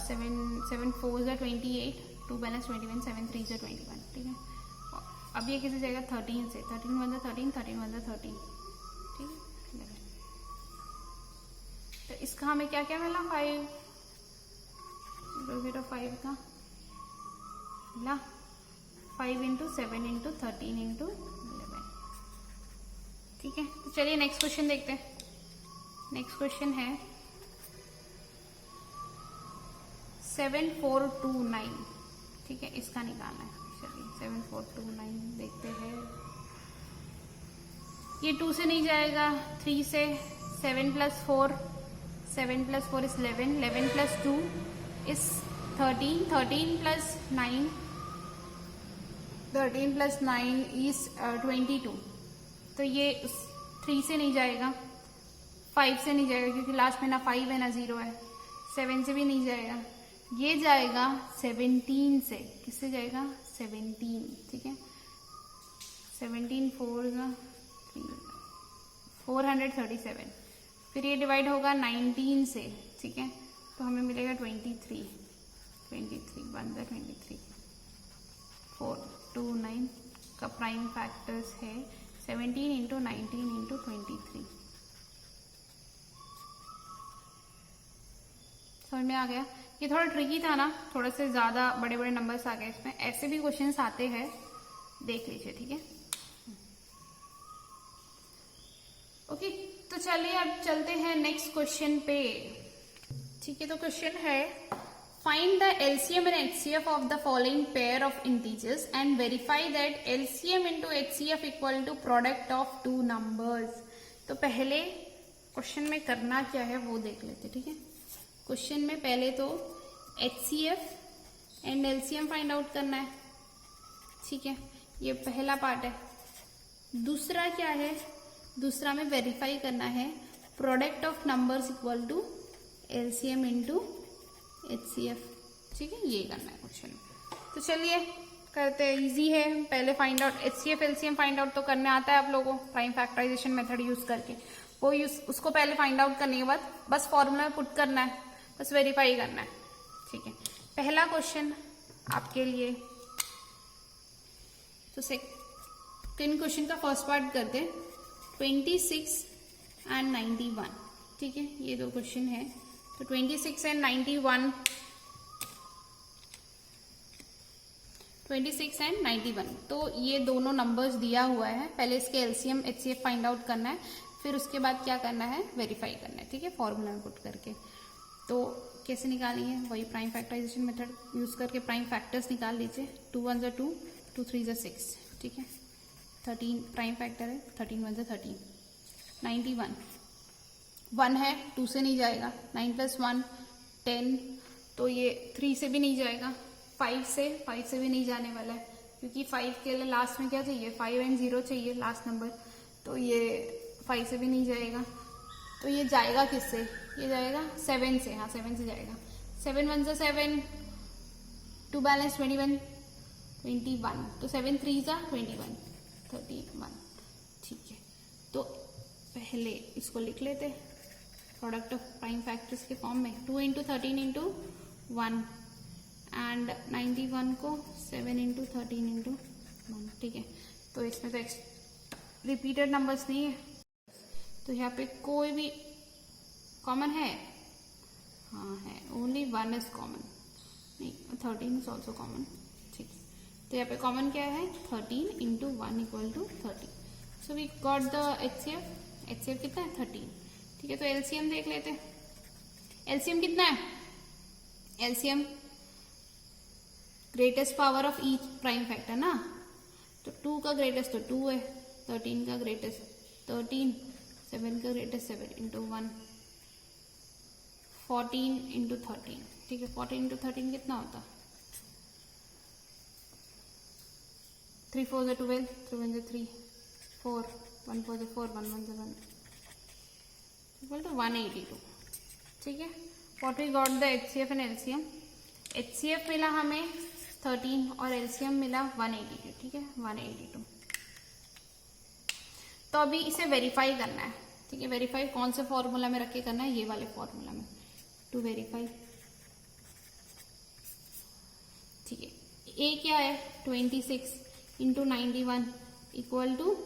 7 4 × 28, 2 बैलेंस 21, 7 3 × 21, ठीक है। अब ये किससे जाएगा? 13 से। 13 1 × 13, 13 1 × 13, ठीक है। तो इसका हमें क्या क्या मिला? 5 0 0 5 का ना 5 इंटू 7 इंटू 13 इंटू 11। ठीक है, तो चलिए नेक्स्ट क्वेश्चन देखते हैं। नेक्स्ट क्वेश्चन है 7429। ठीक है, इसका निकालना है। चलिए 7429 देखते हैं। ये 2 से नहीं जाएगा, 3 से। 7 plus 4, 7 plus 4 is 11, 11 plus 2 is 13, 13 plus 9, 13 plus 9 is 22। तो ये 3 से नहीं जाएगा, 5 से नहीं जाएगा क्योंकि लास्ट में ना 5 है ना 0 है। 7 से भी नहीं जाएगा। ये जाएगा 17 से। किससे जाएगा? 17। ठीक है, 17 4 437। फिर ये डिवाइड होगा 19 से। ठीक है, तो हमें मिलेगा 23, 1 23 429 का प्राइम फैक्टर्स है 17 इंटू 19 इंटू 23। समझ में आ गया? ये थोड़ा ट्रिकी था ना, थोड़े से ज्यादा बड़े बड़े नंबर्स आ गए इसमें। ऐसे भी क्वेश्चंस आते हैं, देख लीजिए। ठीक है, ओके, तो चलिए अब चलते हैं नेक्स्ट क्वेश्चन पे। ठीक है, तो क्वेश्चन है find the LCM and HCF of the following pair of integers and verify that LCM into HCF equal to product of two numbers. तो पहले क्वेश्चन में करना क्या है वो देख लेते। ठीक है, क्वेश्चन में पहले तो HCF and LCM find out करना है। ठीक है, ये पहला पार्ट है। दूसरा क्या है? दूसरा में वेरीफाई करना है product of numbers equal to LCM into HCF. ठीक है, ये करना है क्वेश्चन में। तो चलिए करते हैं, इजी है। पहले find out HCF LCM find out तो करने आता है आप लोगों को प्राइम फैक्टराइजेशन मेथड यूज करके। वो उसको पहले फाइंड आउट करने के बाद बस फॉर्मूला में पुट करना है, बस वेरीफाई करना है। ठीक है, पहला क्वेश्चन आपके लिए। तो सेकंड क्वेश्चन का फर्स्ट पार्ट करते हैं, 26 एंड 91। ठीक है, ये दो क्वेश्चन है। तो 26 एंड 91, 26 एंड 91, तो ये दोनों नंबर्स दिया हुआ है। पहले इसके एलसीएम एचसीएफ फाइंड आउट करना है, फिर उसके बाद क्या करना है? वेरीफाई करना है। ठीक है, फॉर्मूला में पुट करके। तो कैसे निकालेंगे? वही प्राइम फैक्टराइजेशन मेथड यूज करके प्राइम फैक्टर्स निकाल लीजिए। 2 1 जा 2, 2 3 जा 6। ठीक है, 13 प्राइम फैक्टर है, 13 1 जा 13। 91 1 है, 2 से नहीं जाएगा। 9 प्लस 1 10, तो ये 3 से भी नहीं जाएगा। 5 से भी नहीं जाने वाला है क्योंकि 5 के लिए लास्ट में क्या चाहिए? 5 एंड 0 चाहिए लास्ट नंबर। तो ये 5 से भी नहीं जाएगा। तो ये जाएगा किससे? ये जाएगा 7 से। हाँ, 7 से जाएगा। 7 1 जा 7, 2 बैलेंस 21, 21। तो 7 3 जा 21, 31। ठीक है, तो पहले इसको लिख लेते प्रोडक्ट ऑफ प्राइम फैक्टर्स के फॉर्म में। 2 इंटू 13 इंटू 1 एंड 91 को 7 इंटू 13 इंटू 1। ठीक है, तो इसमें तो रिपीटेड नंबर्स नहीं है, तो यहाँ पे कोई भी कॉमन है? हाँ है, ओनली 1 इज कॉमन। नहीं, 13 इज ऑल्सो कॉमन। ठीक है, तो यहाँ पे कॉमन क्या है? 13 into 1 equal to 30। So we got the HCF. HCF कितना है? 13। ठीक है, तो एलसीएम देख लेते हैं। एलसीएम कितना है? LCM greatest power of each prime factor ना, तो 2 का ग्रेटेस्ट तो 2 है, 13 का ग्रेटेस्ट 13, 7 का ग्रेटेस्ट 7 इंटू 1, 14 इंटू 13। ठीक है, 14 इंटू 13 कितना होता? 3 4 जा 12, 3 1 जा 3, 4 1 4 जा 4, 1 1 जा 1 इक्वल टू 182। ठीक है, what we got the HCF and LCM. HCF मिला हमें 13 और एलसीएम मिला 182। ठीक है, 182। तो अभी इसे वेरीफाई करना है। ठीक है, वेरीफाई कौन से फॉर्मूला में रख के करना है? ये वाले फॉर्मूला में, टू वेरीफाई। ठीक है, ए क्या है? 26 into 91 equal to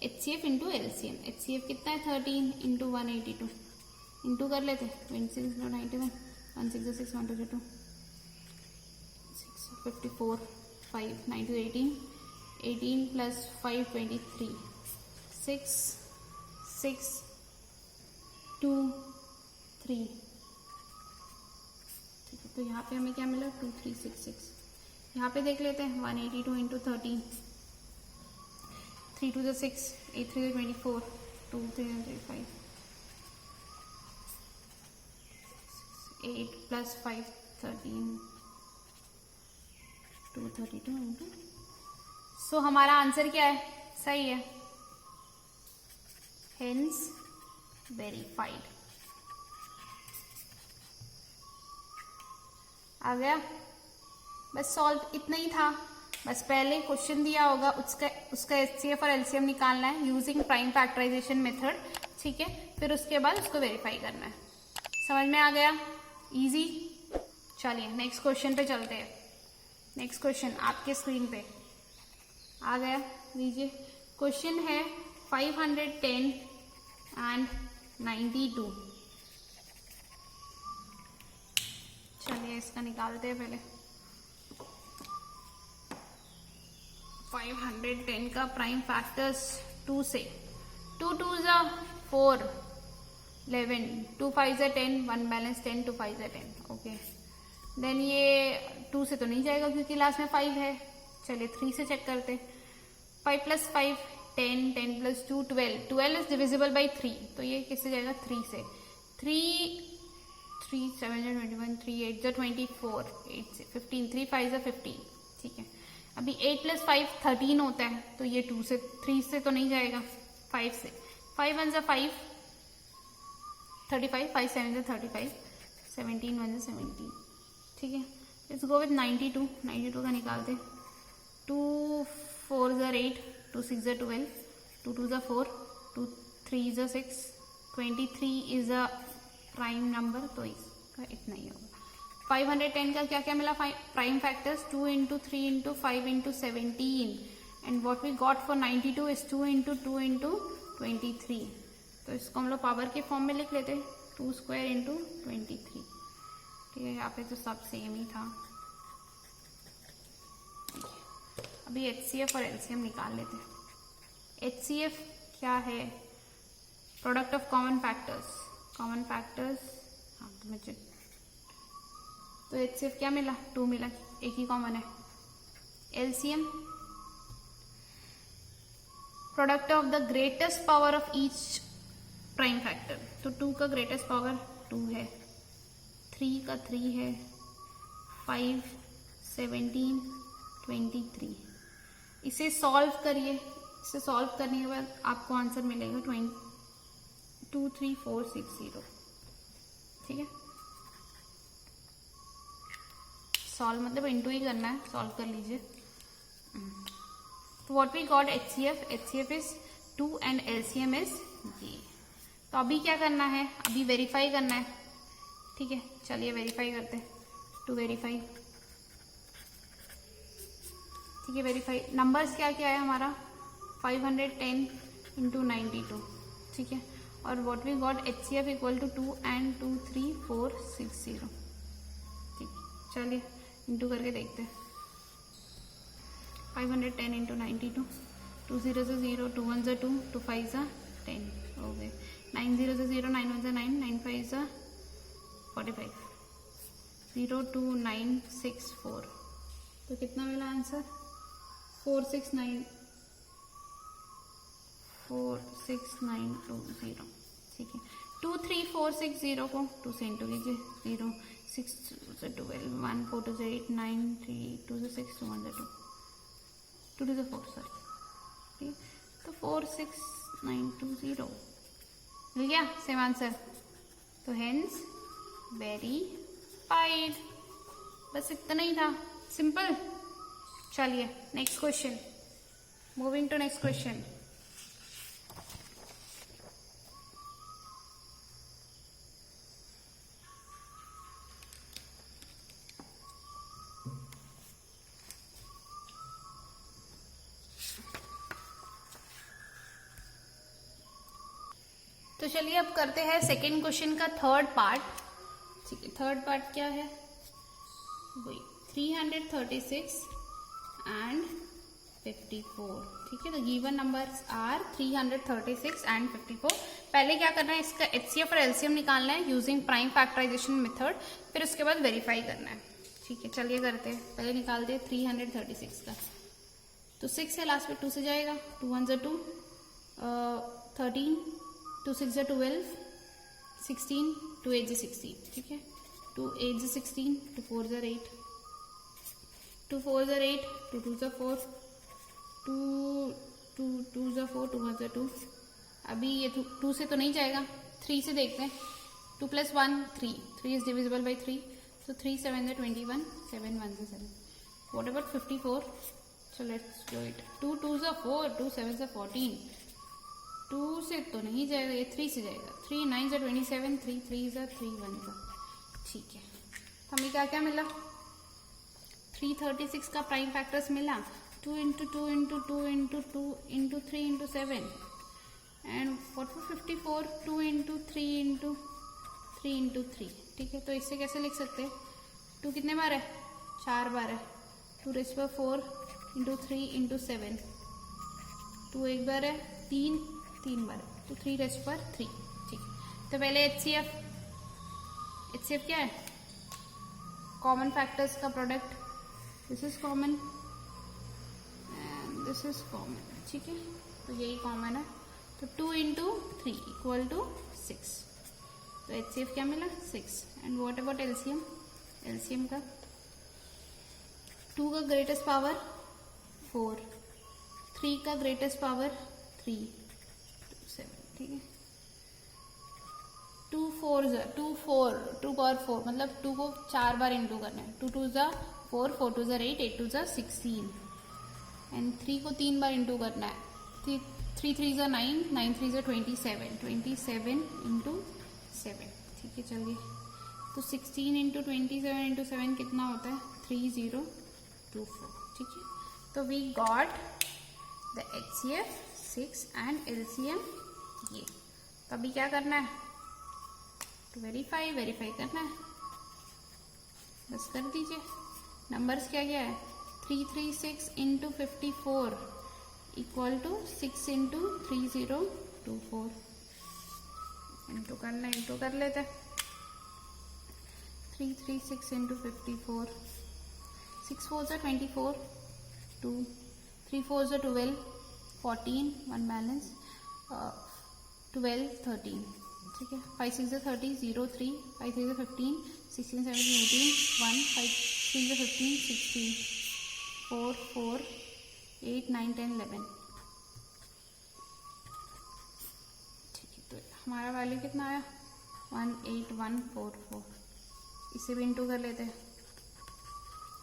HCF into LCM. HCF कितना है? 13 इंटू 182। इंटू कर लेते, 26 इंटू 91, 1 6 6 1 2 2, 6 54, 5, 9 to 18, 18 plus 5, 23, 6, 6, 2, 3, ठीक है। तो यहाँ पे हमें क्या मिला 2, 3, 6, 6। यहाँ पे देख लेते हैं 182 into 13, 3 to the 6, 8 3 to 24, 2 3 35, 8 plus 5, 13, 232 इंटू। सो हमारा आंसर क्या है? सही है, हेंस वेरीफाइड। आ गया? बस सॉल्व इतना ही था। बस पहले क्वेश्चन दिया होगा, उसका HCF और LCM निकालना है यूजिंग प्राइम फैक्टराइजेशन मेथड, ठीक है। फिर उसके बाद उसको वेरीफाई करना है। समझ में आ गया? इजी। चलिए नेक्स्ट क्वेश्चन पे चलते हैं। नेक्स्ट क्वेश्चन आपके स्क्रीन पे आ गया, लीजिए। क्वेश्चन है 510 एंड 92। चलिए इसका निकालते हैं पहले। 510 का प्राइम फैक्टर्स 2 से, 2 2 जा 4, 11, 2 5 जा 10, 1 बैलेंस 10, 2 5 जा 10, ओके। देन ये 2 से तो नहीं जाएगा क्योंकि लास्ट में 5 है। चलिए 3 से चेक करते। 5 plus 5 10, 10 plus 2 12, 12 is divisible by 3, तो ये किससे जाएगा? 3 से। 3 3 7 जा 21, 3 8 जा 24, 8 से 15, 3 5 जा 15, ठीक है। अभी 8 plus 5 13 होता है, तो ये 2 से 3 से तो नहीं जाएगा, 5 से। 5 1 जा 5, 35, 5 7 जा 35, 17 1 जा 17, ठीक है। Let's go with 92। 92 का निकालते। 2 4 जा 8, 2 6 जा 12, 2 2 जा 4, 2 3 जा 6, 23 इज अ प्राइम नंबर, तो इसका इतना ही होगा। 510 का क्या क्या मिला? Prime factors 2 into 3 into 5 into 17, and what we got for 92 is 2 into 2 into 23। तो इसको हम लोग पावर के फॉर्म में लिख लेते, 2 स्क्वायर इंटू 23, ठीक है। यहाँ पे तो सब सेम ही था। अभी HCF और LCM निकाल लेते हैं। HCF क्या है? Product of common factors. Common factors, हाँ तो मुझे तो HCF क्या मिला? 2 मिला, एक ही कॉमन है। LCM product of the greatest power of each prime factor, तो 2 का ग्रेटेस्ट पावर 2 है, 3 का 3 है, 5 17 23। इसे सॉल्व करिए। इसे सॉल्व करने के बाद आपको आंसर मिलेगा 23460, ठीक है। सॉल्व मतलब इंटू ही करना है, सॉल्व कर लीजिए। तो what we got HCF is 2 and LCM is ये। तो अभी क्या करना है? अभी वेरीफाई करना है, ठीक है। चलिए वेरीफाई करते हैं। टू वेरीफाई, ठीक है। वेरीफाई नंबर्स क्या क्या है हमारा? 510 इंटू 92, ठीक है। और what we got HCF equal to 2 and 23460, ठीक है। चलिए इंटू करके देखते हैं। 510 इंटू 92, 2 0 से 0, 2 1 से 2, 2 5 से 10, हो गए। 9 0 से 0, 9 1 से 9, 9 5 से 45, 02964। तो कितना मिला आंसर? 46920, ठीक है। 23460 को 2 से इंटू कीजिए। 0 6 से 12, 1 4 2 से 8, 9 3 2 से 6, 2 1 से 2, 2 2 से 4, सॉरी, ठीक है। तो 46920 मिल गया, सेम आंसर। तो हेंस वेरीफाइड। बस इतना ही था, सिंपल। चलिए next question, moving to next question. तो चलिए अब करते हैं सेकेंड क्वेश्चन का थर्ड पार्ट, ठीक है। थर्ड पार्ट क्या है? वही 336 and 54. ठीक है, तो गिवन नंबर्स आर 336 and 54. पहले क्या करना है, इसका HCF और LCM निकालना है यूजिंग प्राइम फैक्टराइजेशन मेथड, फिर उसके बाद वेरीफाई करना है. ठीक है, चलिए करते हैं. पहले निकालते हैं 336 का. तो 6 है लास्ट में, 2 से जाएगा. 2 1 जा 2, 13, 2 6 जा 12, 16, 2 8 जा 16. ठीक है, 2 8 जा 16, 2 4 जा 8, 2 4 जा 8, 2 2 जा 4, 2 2 जा 4, 2 1 जा 2. अभी ये 2 से तो नहीं जाएगा, 3 से देखते हैं. 2 + 1 3, 3 इज डिविजिबल बाई 3, so 3 7 जा 21, 7 1 जा 7. What about 54? So let's do it. 2 2 जा 4, 2 7 जा 14. 2 से तो नहीं जाएगा, ये 3 से जाएगा. 3 9 जा 27, 3 3 जा 3 1 जा. ठीक है, हमें क्या क्या मिला? 336 का प्राइम फैक्टर्स मिला. 2 × 2 × 2 × 2 × 3 × 7. And what for 54? 2 × 3 × 3 × 3. ठीक है, तो इससे कैसे लिख सकते हैं? 2 कितने बार है? 4 बार है. 2 raised by 4 × 3 × 7. 2 एक बार है, 3 3 बार है, तो 3 raised by 3. ठीक है, तो पहले HCF क्या है? कॉमन फैक्टर्स का product. This is common and this is common. ठीक है, तो यही कॉमन है. तो 2 × 3 = 6. तो HCF क्या मिला? 6. And what about LCM? LCM का 2 का ग्रेटेस्ट पावर 4, 3 का ग्रेटेस्ट पावर 3, 7. ठीक है, 2 4 पावर 4 मतलब 2 को 4 बार इंटू करना है. 2 2 जा 4, 4 2 जा 8, 8 2 जा 16. एंड 3 को 3 बार इंटू करना है. 3 3 जा 9, 9 3 जा 27, 27 × 7. ठीक है, चलिए. तो 16 × 27 × 7 कितना होता है? 3024. ठीक है, तो we got the HCF 6 and LCM ये. तो अभी क्या करना है? तो वेरीफाई करना है. बस कर दीजिए. नंबर्स क्या क्या है? 336 × 54 = 6 × 3024. इंटू करना, इंटू कर लेते हैं. 336 × 54, 6 4 जा 24, 2 3 4 जा 12, 14 1 बैलेंस, 12 13. ठीक है, 5 6 जा 30, 0 3, 5 3 जा 15, 16 17 18, 1 5 3 जा 15, 16, 4 4 8 9 10 11. हमारा वैल्यू कितना आया? 18144. इसे भी इंटू कर लेते हैं.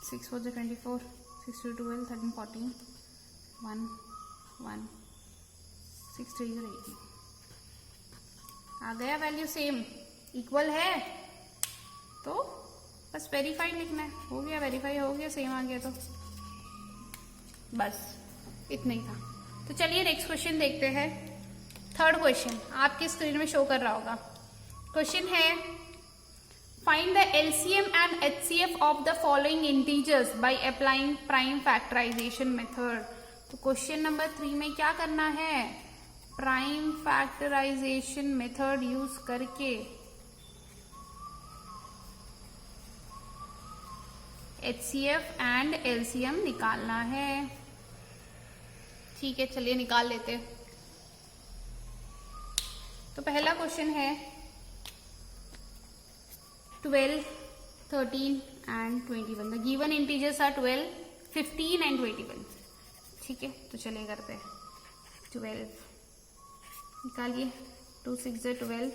6 4 जा 24, 6 2 12, 13 14, 1 1 6 3 जा 18. आ गया वैल्यू सेम, इक्वल है. तो बस वेरीफाई लिखना है. हो गया, वेरीफाई हो गया, सेम आ गया. तो बस इतना ही था. तो चलिए नेक्स्ट क्वेश्चन देखते हैं. थर्ड क्वेश्चन आपकी स्क्रीन में शो कर रहा होगा. क्वेश्चन है find the LCM and HCF of the following integers by applying prime factorisation method. तो क्वेश्चन नंबर 3 में क्या करना है? प्राइम फैक्टराइजेशन मेथड यूज करके HCF एंड LCM निकालना है. ठीक है, चलिए निकाल लेते हैं. तो पहला क्वेश्चन है 12, 13 and 21. The given integers are 12, 15 and 21. ठीक है, तो चलिए करते हैं. 12 निकालिए. 2 6 जा 12,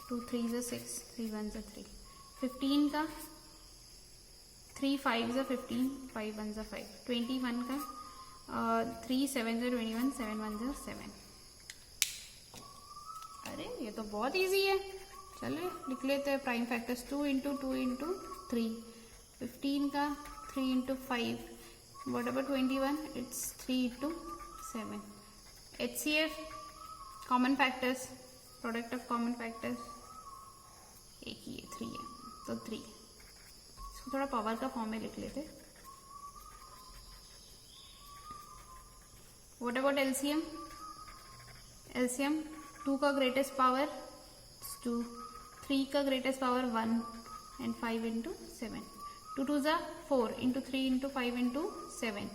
2 3 जा 6, 3 1 जा 3. 15 का 3 5 जा 15, 5 1 जा 5. 21 का 3 7 जा 21, 7 1 जा 7. अरे ये तो बहुत इजी है. चलिए लिख लेते हैं प्राइम फैक्टर्स. 2 × 2 × 3. 15 का 3 × 5. What about 21? It's 3 × 7. HCF common factors, product of common factors एक ही है, 3 है. तो 3. इसको थोड़ा पावर का फॉर्म में लिख लेते. What about LCM? एलसीएम 2 का ग्रेटेस्ट पावर 2, 3 का ग्रेटेस्ट पावर 1 एंड 5 इंटू 7. 2 2 ज़ा 4 इंटू 3 इंटू 5 इंटू 7.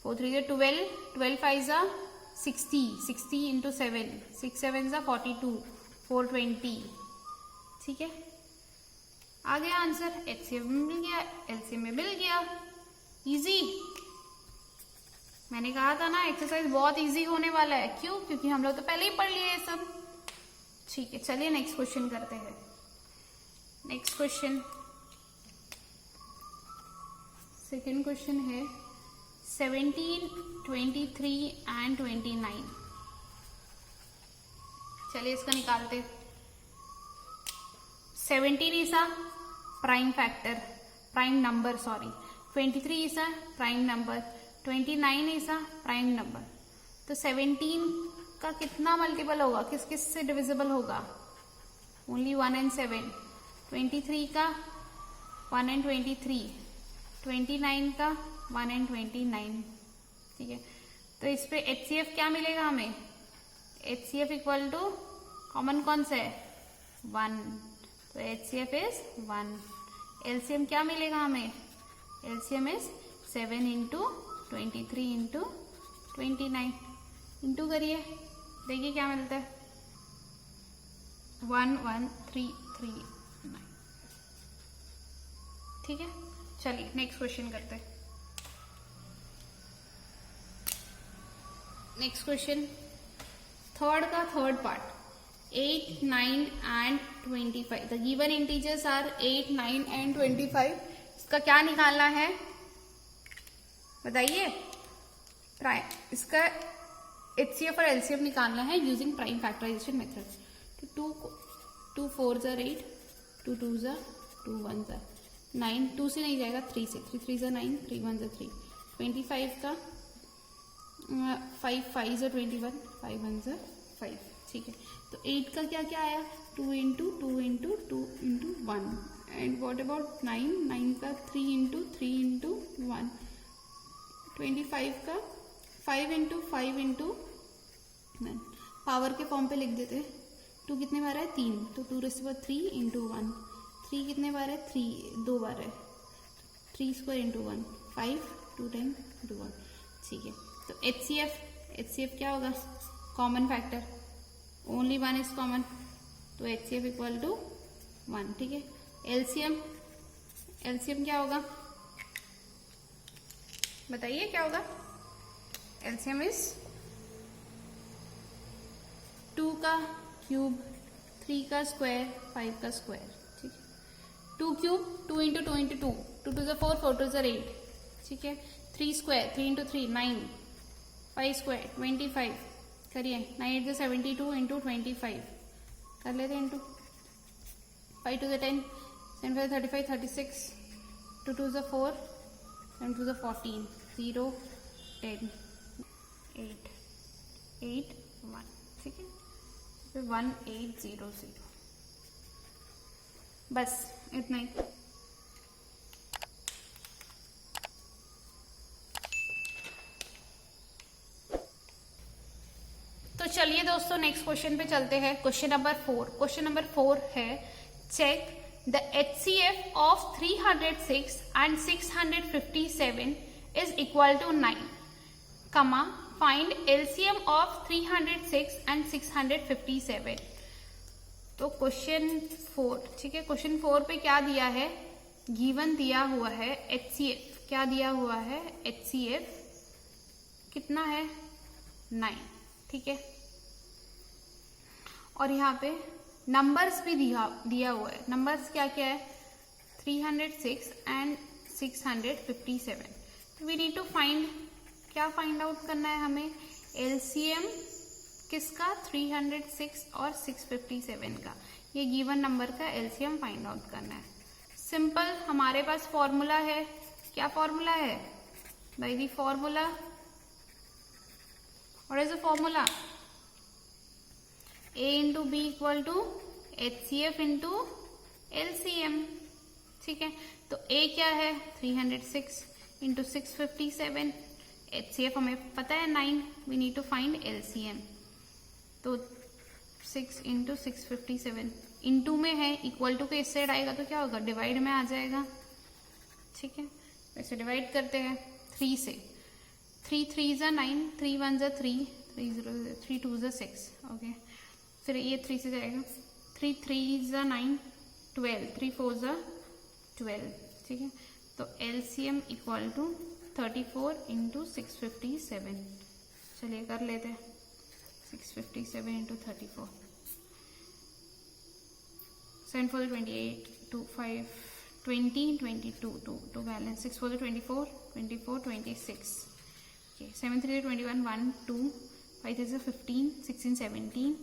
4 3 ज़ा 12, 12 5 ज़ा 60, 60 इंटू 7, 6 7 ज़ा 42, 420. ठीक है, आ गया आंसर. एचसीएफ में मिल गया, एलसीएम में मिल गया. इजी. मैंने कहा था ना एक्सरसाइज बहुत इजी होने वाला है. क्यों? क्योंकि हम लोग तो पहले ही पढ़ लिए ये सब. ठीक है, चलिए नेक्स्ट क्वेश्चन करते हैं. नेक्स्ट क्वेश्चन, सेकेंड क्वेश्चन है 17, 23 एंड 29. चलिए इसका निकालते. 17 is a prime factor, prime number sorry. 23 is a prime number. 29 is a prime number. तो 17 का कितना मल्टीपल होगा, किस किस से डिविजिबल होगा? Only 1 and 7. 23 का 1 एंड 23. 29 का 1 एंड 29. ठीक है, तो इस पे एचसीएफ क्या मिलेगा हमें? एचसीएफ इक्वल टू कॉमन कौन सा है? 1. तो एचसीएफ इज 1. एलसीएम क्या मिलेगा हमें? LCM is 7 into 23 into 29. Into करिए, देखिए क्या मिलता है. 113339. ठीक है, चलिए नेक्स्ट क्वेश्चन करते हैं. नेक्स्ट क्वेश्चन, थर्ड का third part. 8, 9 and 25. The given integers are 8, 9 and 25. इसका क्या निकालना है बताइए? इसका एचसीएफ और एलसीएफ निकालना है यूजिंग प्राइम फैक्टराइजेशन मेथड. तो 2 4 ज़ा 8, 2 2 ज़ा 2 1 ज़ा 9. 2 से नहीं जाएगा, 3 से. 3 3 ज़ा 9, 3 1 ज़ा 3. 25 का 5 5 ज़ा 21, 5 1 ज़ा 5. ठीक है, तो 8 का क्या क्या आया? 2 into 2 into 2 into 1. And what about 9? 9 का 3 इंटू 3 इंटू 1. 25 का 5 इंटू 5 इंटू 9. पावर के फॉर्म पे लिख देते. 2 कितने बार है? 3. तो 2 रेज़ टू पावर 3 इंटू 1. 3 कितने बार है? 3 2 बार है. 3 स्क्वायर इंटू 1. 5 2 time into 1. ठीक है, तो एचसीएफ क्या होगा? Common factor. Only 1 is common, तो एचसीएफ इक्वल टू 1. ठीक है, एलसीएम क्या होगा बताइए? क्या होगा? एलसीएम इज 2 का क्यूब, 3 का स्क्वायर, 5 का स्क्वायर. ठीक है, 2 क्यूब 2 इंटू 2 इंटू 2. 2 2 ज़ा 4, 4 2 ज़ा 8. ठीक है, 3 स्क्वायर, 3 इंटू 3 9. 5 स्क्वायर 25. करिए, 9 8 ज़ा 72 इंटू 25 कर लेते हैं. इंटू 5 2 ज़ा 10, 7 5 35 36. 2 2 ज़ा 4, 7 2 ज़ा 14. 0 10 8 8 1. ठीक है, 1800. बस इतना ही. तो चलिए दोस्तों नेक्स्ट क्वेश्चन पे चलते हैं. Question number 4. क्वेश्चन नंबर 4 है, check the HCF of 306 and 657 is equal to 9, comma find LCM of 306 and 657. तो क्वेश्चन 4. ठीक है, क्वेश्चन 4 पे क्या दिया है? गिवन दिया हुआ है एचसीएफ. क्या दिया हुआ है? एचसीएफ कितना है? 9. ठीक है, और यहाँ पे नंबर्स भी दिया हुआ है. नंबर्स क्या क्या है? 306 and 657. We need to find, क्या फाइंड आउट करना है हमें? एलसीएम किसका? 306 और 657 का. ये गिवन नंबर का एलसीएम फाइंड आउट करना है. सिंपल, हमारे पास फॉर्मूला है. क्या फॉर्मूला है? By the formula, what is the formula? A into B equal to HCF into LCM. ठीक है, तो A क्या है? 306 इंटू 657. HCF हमें पता है 9, we need to find LCM। तो 6 इंटू 657 इंटू में है, इक्वल टू के इस साइड आएगा तो क्या होगा, डिवाइड में आ जाएगा। ठीक है, वैसे डिवाइड करते हैं 3 से। 3 3 ज़ा 9, 3 1 ज़ा 3, 3 0 3 2 ज़ा 6। ओके, फिर ये 3 से जाएगा, 3 3 ज़ा 9 12, 3 4 ज़ा 12। ठीक है, तो LCM इक्वल टू 34 इंटू 657। चलिए कर लेते हैं, 657 इंटू 34, 7 4 28, 2 5 20 22, 2 बैलेंस, 6 4 24 24 26। Okay, 7 3 21 1 2, 5 3 15 16 17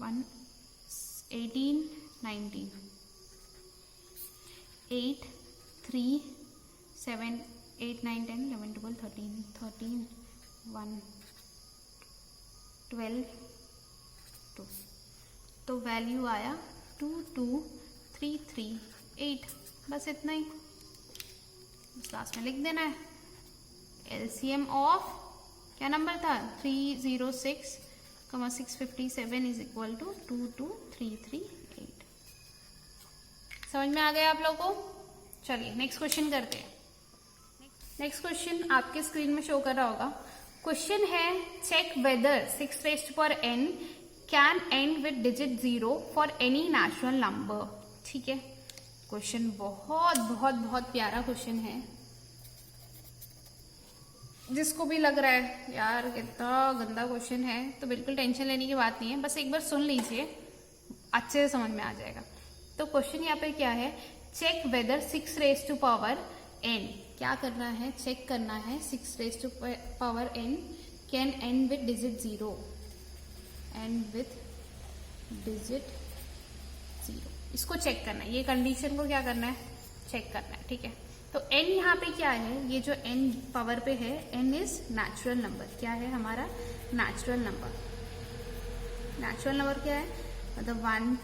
1 18 19 8 3 7 8 9 10 11 12 13 13 1 12 2। तो वैल्यू आया 22338। बस इतना ही, लास्ट में लिख देना है। LCM ऑफ क्या नंबर था, 306, 657 इज इक्वल टू 22338। समझ में आ गया आप लोगों को? चलिए नेक्स्ट क्वेश्चन करते हैं। नेक्स्ट क्वेश्चन आपके स्क्रीन में शो कर रहा होगा। क्वेश्चन है, check whether 6 raised to power n can end with digit 0 for any natural number. ठीक है, क्वेश्चन बहुत बहुत बहुत प्यारा क्वेश्चन है। जिसको भी लग रहा है यार कितना गंदा क्वेश्चन है, तो बिल्कुल टेंशन लेने की बात नहीं है, बस एक बार सुन लीजिए, अच्छे से समझ में आ जाएगा। तो क्वेश्चन यहाँ पे क्या है, check whether 6 raised to power n, क्या करना है, चेक करना है 6 raised to power n can end with digit 0, and with digit 0, इसको चेक करना है। ये कंडीशन को क्या करना है, चेक करना है। ठीक है, तो n यहाँ पे क्या है, ये जो n पावर पे है, n इज नेचुरल नंबर। क्या है हमारा, नेचुरल नंबर। नेचुरल नंबर क्या है, मतलब 1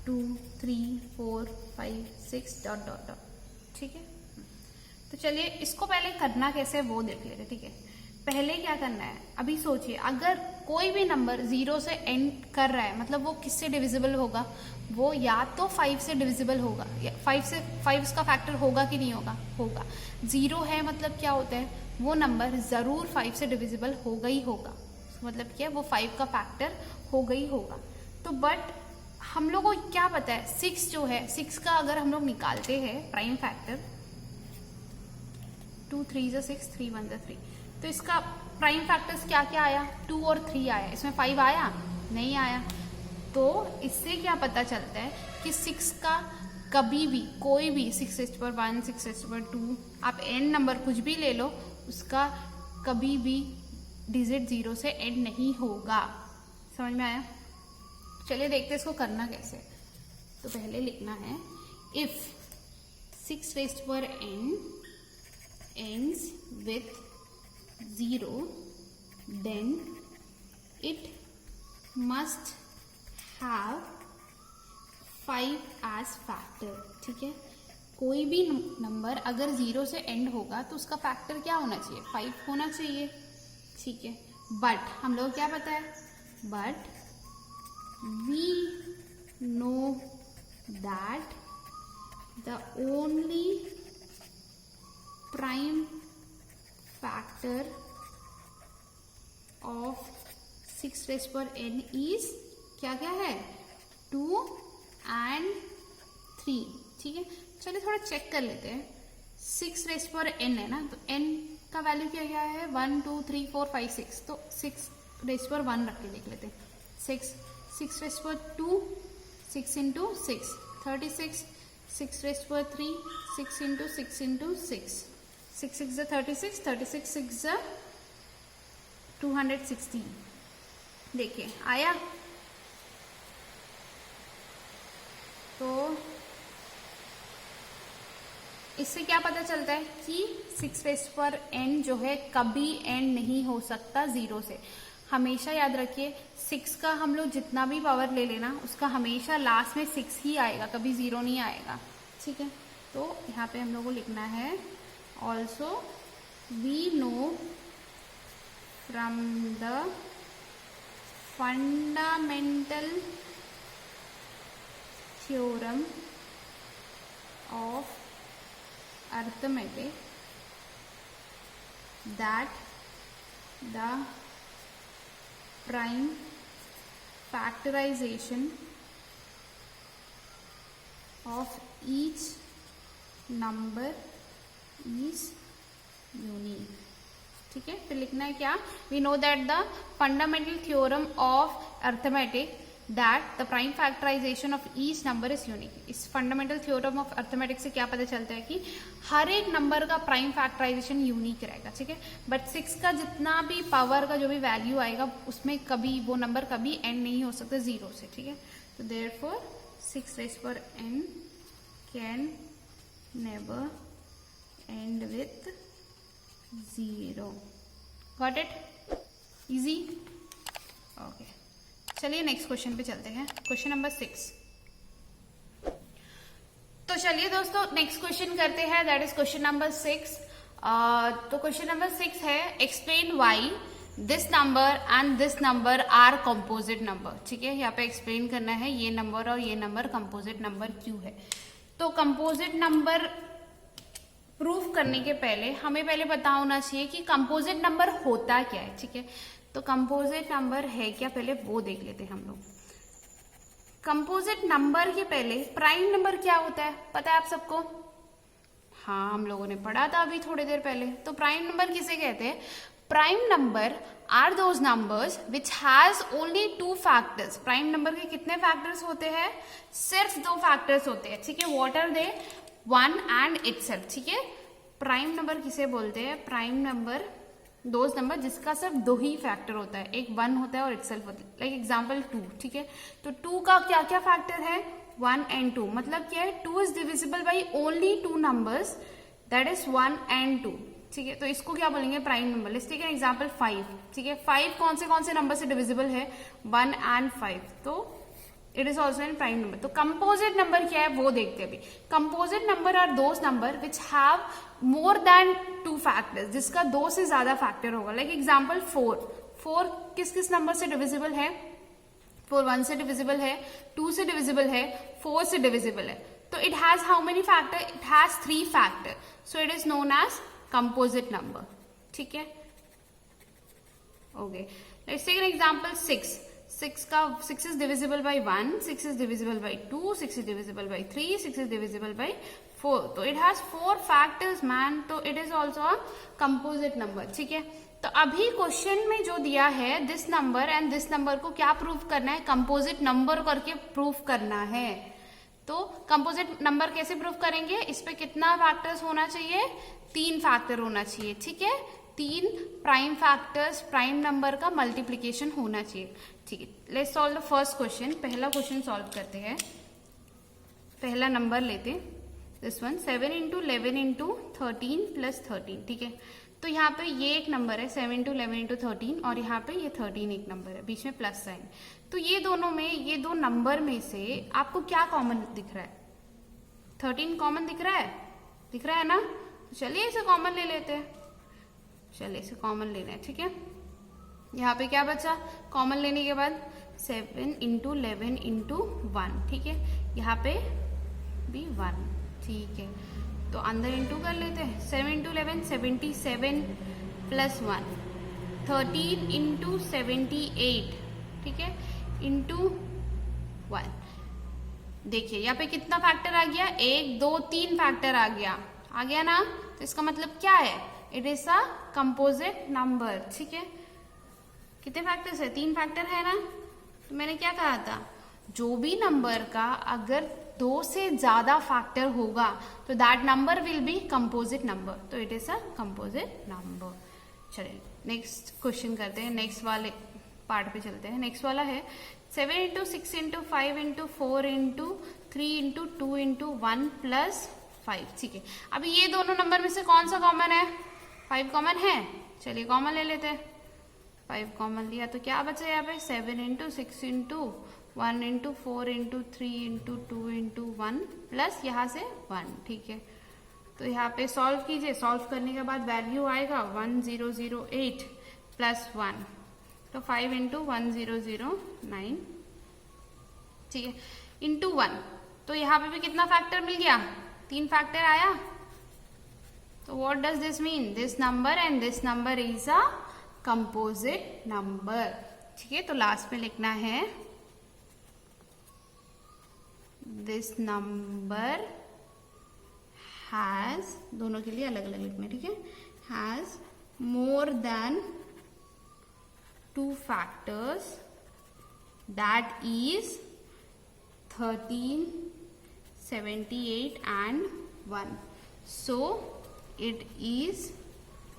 2 3 4 5 6 डॉट डॉट डॉट। ठीक है, तो चलिए इसको पहले करना कैसे वो देख लेते। ठीक है, पहले क्या करना है, अभी सोचिए, अगर कोई भी नंबर 0 से एंड कर रहा है, मतलब वो किससे डिविजिबल होगा, वो या तो 5 से डिविजिबल होगा, या 5 उसका फैक्टर होगा कि नहीं होगा, होगा। 0 है मतलब क्या होता है, वो नंबर जरूर 5 से डिविजिबल होगा ही होगा, मतलब क्या, वो 5 का फैक्टर होगा ही होगा। तो बट हम लोग को क्या पता है, 6 जो है, 6 का अगर हम लोग निकालते हैं प्राइम फैक्टर, 2 3 ज़ा 6 3 1 ज़ा 3, तो इसका प्राइम फैक्टर्स क्या क्या आया, 2 और 3 आया, इसमें 5 आया नहीं आया। तो इससे क्या पता चलता है कि 6 का कभी भी, कोई भी 6 raised to power 1 6 raised to power 2, आप n नंबर कुछ भी ले लो, उसका कभी भी डिजिट 0 से एंड नहीं होगा। समझ में आया? चलिए देखते हैं इसको करना कैसे। तो पहले लिखना है, if 6 raised to power n ends with 0, then it must have 5 as factor। ठीक है, कोई भी नंबर अगर 0 से एंड होगा तो उसका फैक्टर क्या होना चाहिए, 5 होना चाहिए। ठीक है, बट हम लोग क्या पता है, but we know that the only prime factor of 6 raised to power n is क्या क्या है, 2 and 3। ठीक है, चलिए थोड़ा चेक कर लेते हैं। 6 raised to power n है ना, तो n का वैल्यू क्या क्या है, 1 2 3 4 5 6, तो 6 raised to power 1 रख के देख लेते हैं। 6 raised to power 2, 6 into 6 36, 6 raised to power 3, 6 into 6 into 6, 6 6 ज़ा 36, 36 6 ज़ा 216। देखिए आया, तो इससे क्या पता चलता है कि 6 raised to power n जो है कभी एंड नहीं हो सकता 0 से। हमेशा याद रखिए, 6 का हम लोग जितना भी पावर ले लेना, उसका हमेशा लास्ट में 6 ही आएगा, कभी 0 नहीं आएगा। ठीक है, तो यहाँ पे हम लोग को लिखना है also we know from the fundamental theorem of arithmetic that the prime factorization of each number is unique. ठीक है, फिर लिखना है क्या, we know that the fundamental theorem of arithmetic that the prime factorization of each number is unique. इस fundamental theorem of arithmetic से क्या पता चलता है कि हर एक नंबर का प्राइम फैक्टराइजेशन यूनिक रहेगा। ठीक है, बट 6 का जितना भी पावर का जो भी वैल्यू आएगा उसमें कभी वो नंबर कभी एंड नहीं हो सकता 0 से। ठीक है, तो therefore 6 raised to n can never end with 0. Got it? Easy? Okay. चलिए नेक्स्ट क्वेश्चन पे चलते हैं, क्वेश्चन नंबर 6। तो चलिए दोस्तों नेक्स्ट क्वेश्चन करते हैं, दैट इज क्वेश्चन नंबर 6। तो क्वेश्चन नंबर 6 है, explain why this number and this number are composite number. ठीक है, यहाँ पे एक्सप्लेन करना है ये नंबर और ये नंबर कंपोजिट नंबर क्यों है। तो कंपोजिट नंबर प्रूफ करने के पहले हमें पहले पता होना चाहिए कि कंपोजिट नंबर होता क्या है। ठीक है, तो कंपोजिट नंबर है क्या, पहले वो देख लेते हैं हम लोग। कंपोजिट नंबर के पहले प्राइम नंबर क्या होता है पता है आप सबको? हाँ, हम लोगों ने पढ़ा था अभी थोड़ी देर पहले। तो प्राइम नंबर किसे कहते हैं? Prime number are those numbers which has only 2 factors. Prime number के कितने फैक्टर्स होते हैं? सिर्फ 2 फैक्टर्स होते हैं। ठीक है, what are they? 1 and itself। ठीक है, प्राइम नंबर किसे बोलते हैं? प्राइम नंबर दोज नंबर जिसका सिर्फ 2 ही फैक्टर होता है, एक 1 होता है और इटसेल्फ होता है। Like example 2। ठीक है, तो 2 का क्या क्या फैक्टर है? 1 and 2। मतलब क्या है? 2 is divisible by only 2 numbers, that is 1 and 2। ठीक है, तो इसको क्या बोलेंगे? Prime number. Let's take an example 5। ठीक है, 5 कौन से नंबर से डिविजिबल है? 1 and 5, तो it is also an prime number. तो कंपोजिट नंबर क्या है वो देखते हैं अभी। Composite number are those number which have more than 2 factors, जिसका 2 से ज्यादा फैक्टर होगा। लाइक एग्जांपल 4 किस किस नंबर से डिविजिबल है? 4 1 से डिविजिबल है, 2 से डिविजिबल है, 4 से डिविजिबल है। तो it has how many factor? It has 3 factor, so it is known as composite number. ठीक है, okay. Let's take an example 6 is divisible by 1, 6 is divisible by 2, 6 is divisible by 3, 6 is divisible by 4। तो it has 4 factors man, तो it is also a composite number। ठीक है, तो अभी question में जो दिया है this number and this number को क्या प्रूफ करना है? कंपोजिट नंबर करके प्रूफ करना है। तो कंपोजिट नंबर कैसे प्रूफ करेंगे? इस पे कितना फैक्टर्स होना चाहिए? 3 फैक्टर होना चाहिए। ठीक है, 3 प्राइम फैक्टर्स प्राइम नंबर का मल्टीप्लीकेशन होना चाहिए। ठीक है, let's solve the first question. पहला क्वेश्चन सॉल्व करते हैं। पहला नंबर लेते हैं, this one 7 into 11 into 13 plus 13। ठीक है, तो यहाँ पे ये एक नंबर है 7 into 11 into 13 और यहाँ पे ये 13 एक नंबर है, बीच में प्लस साइन। तो ये दोनों में, ये 2 नंबर में से आपको क्या कॉमन दिख रहा है? 13 कॉमन दिख रहा है? दिख रहा है ना? तो चलिए इसे कॉमन ले लेते हैं। चलिए इसे कॉमन लेना है। ठीक है, यहाँ पे क्या बचा कॉमन लेने के बाद? 7 into 11 into 1। ठीक है, यहाँ पे भी 1। ठीक है, तो अंदर इंटू कर लेते हैं। 7 into 11 77 प्लस 1, 13 into 78। ठीक है, इंटू 1। देखिए यहाँ पे कितना फैक्टर आ गया? 1 2 3 फैक्टर आ गया ना? तो इसका मतलब क्या है? It is a composite number. ठीक है, कितने फैक्टर्स है? 3 फैक्टर है ना? तो मैंने क्या कहा था, जो भी नंबर का अगर 2 से ज्यादा फैक्टर होगा तो that number will be composite number, तो it is a composite number. चलिए नेक्स्ट क्वेश्चन करते हैं, नेक्स्ट वाले पार्ट पे चलते हैं। नेक्स्ट वाला है 7 into 6 into 5 into 4 into 3 into 2 into 1 plus 5। ठीक है, अभी ये दोनों नंबर में से कौन सा कॉमन है? 5 कॉमन है। चलिए कॉमन ले लेते हैं। 5 कॉमन लिया तो क्या बचा यहाँ पे? 7 into 6 into 1 into 4 into 3 into 2 into 1 plus यहाँ से 1। ठीक है, तो तो यहाँ पे सॉल्व कीजिए, सॉल्व करने के बाद वैल्यू आएगा 1008 प्लस 1, तो 5 इंटू 1009, ठीक है, इंटू 1। तो यहाँ पे भी कितना फैक्टर मिल गया, 3 फैक्टर आया। तो what does this mean, this number and this number is a composite number, ठीक है। तो लास्ट में लिखना है दिस नंबर हैज, दोनों के लिए अलग अलग लिखना है, ठीक है, has more than 2 factors, that is 13, 78 and 1. So it is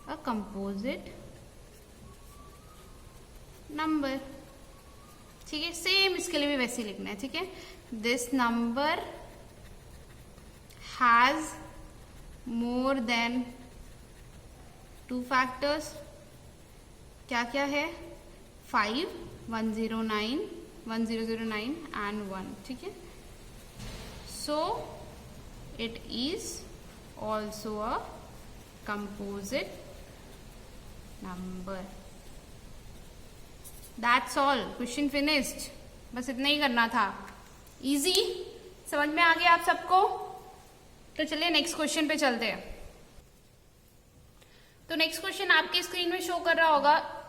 a composite number, ठीक है। सेम इसके लिए भी वैसे ही लिखना है, ठीक है। This number has more than 2 factors, क्या क्या है, 5, 109 एंड 1, ठीक है। सो it is also a composite number. That's all, question finished. बस इतना ही करना था, इजी, समझ में आ गया आप सबको। तो चलिए नेक्स्ट क्वेश्चन पे चलते हैं। तो नेक्स्ट क्वेश्चन आपके स्क्रीन में शो कर रहा होगा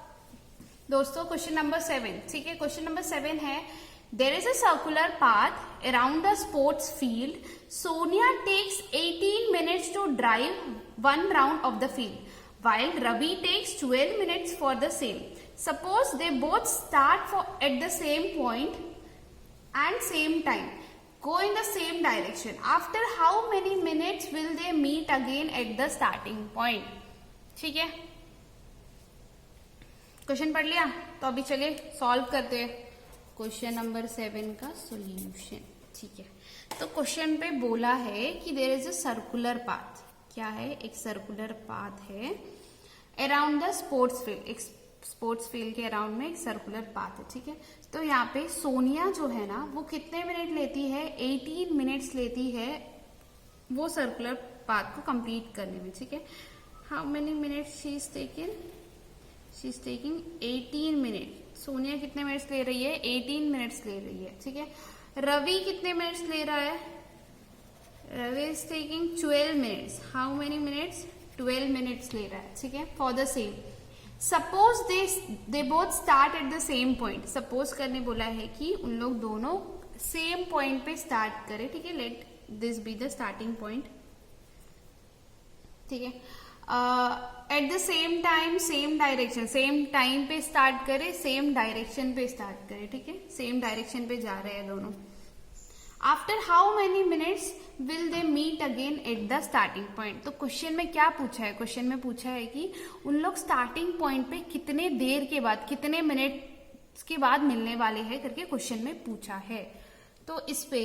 दोस्तों, क्वेश्चन नंबर 7, ठीक है। क्वेश्चन नंबर 7 है, there is a circular path around the sports field, Sonia takes 18 minutes to drive 1 round of the field, while Ravi takes 12 minutes for the same. Suppose they both start at the same point and same time, go in the same direction. After how many minutes will they meet again at the starting point? ठीक है, question पढ़ लिया। तो अभी चलिए solve करते हैं question number 7 का सॉल्यूशन, ठीक है। तो क्वेश्चन पे बोला है कि there is a circular path, क्या है, एक सर्कुलर पाथ है अराउंड द स्पोर्ट्स फील्ड, एक स्पोर्ट्स फील्ड के अराउंड में एक सर्कुलर पाथ है, ठीक है। तो यहाँ पे सोनिया जो है ना, वो कितने मिनट लेती है, 18 मिनट्स लेती है वो सर्कुलर पाथ को कंप्लीट करने में, ठीक है। How many minutes she is taking 18 minute. Sonia कितने मिनट्स ले रही है, 18 मिनट्स ले रही है, ठीक है। रवि कितने मिनट्स ले रहा है, Ravi is taking 12 minutes. How many minutes, 12 minutes ले रहा है, ठीक है, for the same. Suppose they both start at the same point, suppose करने बोला है कि उन लोग दोनों सेम पॉइंट पे स्टार्ट करें, ठीक है। Let this be the starting point, ठीक है। Eight the same time same direction, same time पे स्टार्ट करे, सेम डायरेक्शन पे स्टार्ट करे, ठीक है, सेम डायरेक्शन पे जा रहे हैं दोनों। After how many minutes will they meet again at the starting point. तो क्वेश्चन में क्या पूछा है, क्वेश्चन में पूछा है कि उन लोग स्टार्टिंग पॉइंट पे कितने देर के बाद, कितने मिनट के बाद मिलने वाले हैं करके क्वेश्चन में पूछा है। तो इस पे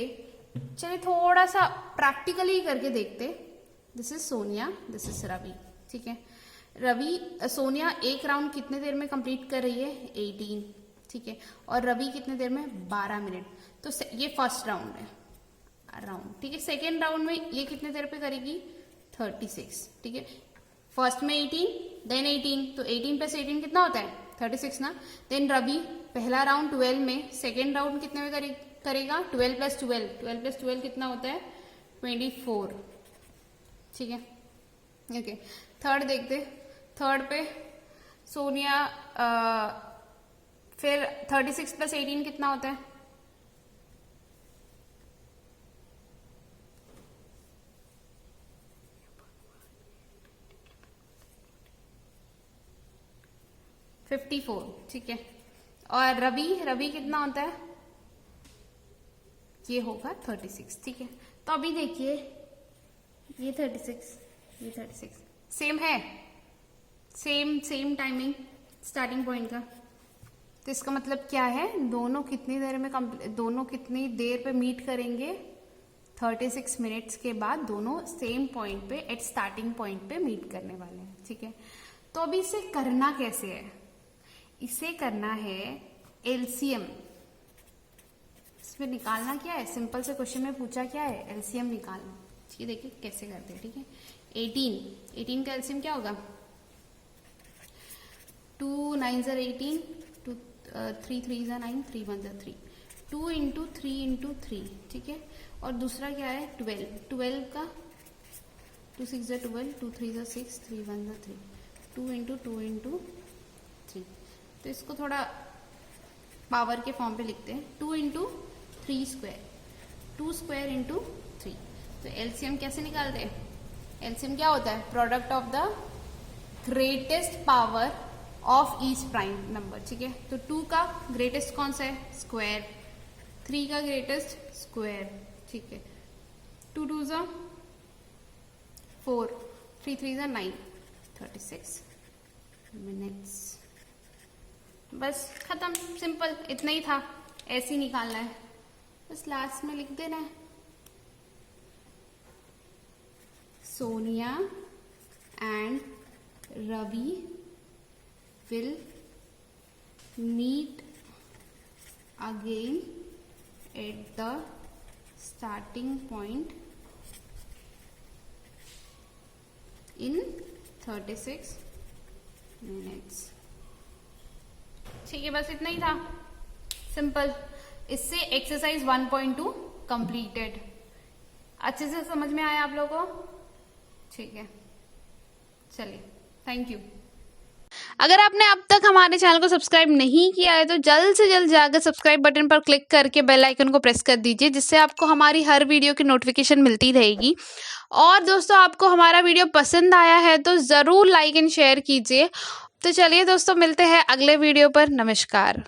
चलिए थोड़ा सा प्रैक्टिकली करके देखते। This is Sonia, this is Ravi, ठीक है। सोनिया एक राउंड कितने देर में कंप्लीट कर रही है, 18, ठीक है, और रवि कितने देर में, 12 मिनट। तो ये फर्स्ट राउंड है, ठीक है। सेकेंड राउंड में ये कितने देर पे करेगी, 36, ठीक है। फर्स्ट में 18, देन 18, तो 18 प्लस 18 कितना होता है, 36 ना। देन रवि पहला राउंड 12 में, सेकेंड राउंड कितने में करेगा, 12 प्लस 12 कितना होता है, 24, ठीक है, ओके। थर्ड देखते, थर्ड पे सोनिया फिर 36 प्लस 18 कितना होता है, 54, ठीक है। और रवि कितना होता है, ये होगा 36, ठीक है। तो अभी देखिए ये 36, ये 36 सेम है, सेम टाइमिंग स्टार्टिंग पॉइंट का। तो इसका मतलब क्या है, दोनों कितनी देर पे मीट करेंगे, 36 मिनट्स के बाद दोनों सेम पॉइंट पे एट स्टार्टिंग पॉइंट पे मीट करने वाले हैं, ठीक है। तो अभी इसे करना कैसे है, इसे करना है एलसीएम। इसमें निकालना क्या है, सिंपल से क्वेश्चन में पूछा क्या है, एलसीएम निकालना। ठीक है, देखिए कैसे करते हैं, ठीक है। 18 का एलसीएम क्या होगा? 2 9 ज़र 18, 2 3 3 ज़र 9, 3 1 ज़र 3, 2 इंटू 3 इंटू 3, ठीक है। और दूसरा क्या है? 12 का 2 6 ज़र 12, 2 3 ज़र 6, 3 1 ज़र 3, 2 इंटू 3। तो इसको थोड़ा पावर के फॉर्म पे लिखते हैं, 2 इंटू 3 स्क्वायर, 2 स्क्वायर इंटू 3। तो एलसीएम कैसे निकालते हैं? एलसीएम क्या होता है? Product of the greatest power of each prime number, ठीक है। तो 2 का ग्रेटेस्ट कौन सा है? स्क्वायर। 3 का ग्रेटेस्ट स्क्वायर, ठीक है। 2 2 ज़ा 4, 3 3 ज़ा 9, 36 मिनट्स। बस खत्म, सिंपल, इतना ही था। ऐसे ही निकालना है, बस लास्ट में लिख देना है Sonia and Ravi will meet again at the starting point in 36 minutes. ठीक है, बस इतना ही था, सिंपल। इससे एक्सरसाइज 1.2 कंप्लीटेड। अच्छे से समझ में आया आप लोगों को? ठीक है, चलिए, थैंक यू। अगर आपने अब तक हमारे चैनल को सब्सक्राइब नहीं किया है तो जल्द से जल्द जाकर सब्सक्राइब बटन पर क्लिक करके बेल आइकन को प्रेस कर दीजिए, जिससे आपको हमारी हर वीडियो की नोटिफिकेशन मिलती रहेगी। और दोस्तों, आपको हमारा वीडियो पसंद आया है तो ज़रूर लाइक एंड शेयर कीजिए। तो चलिए दोस्तों, मिलते हैं अगले वीडियो पर। नमस्कार।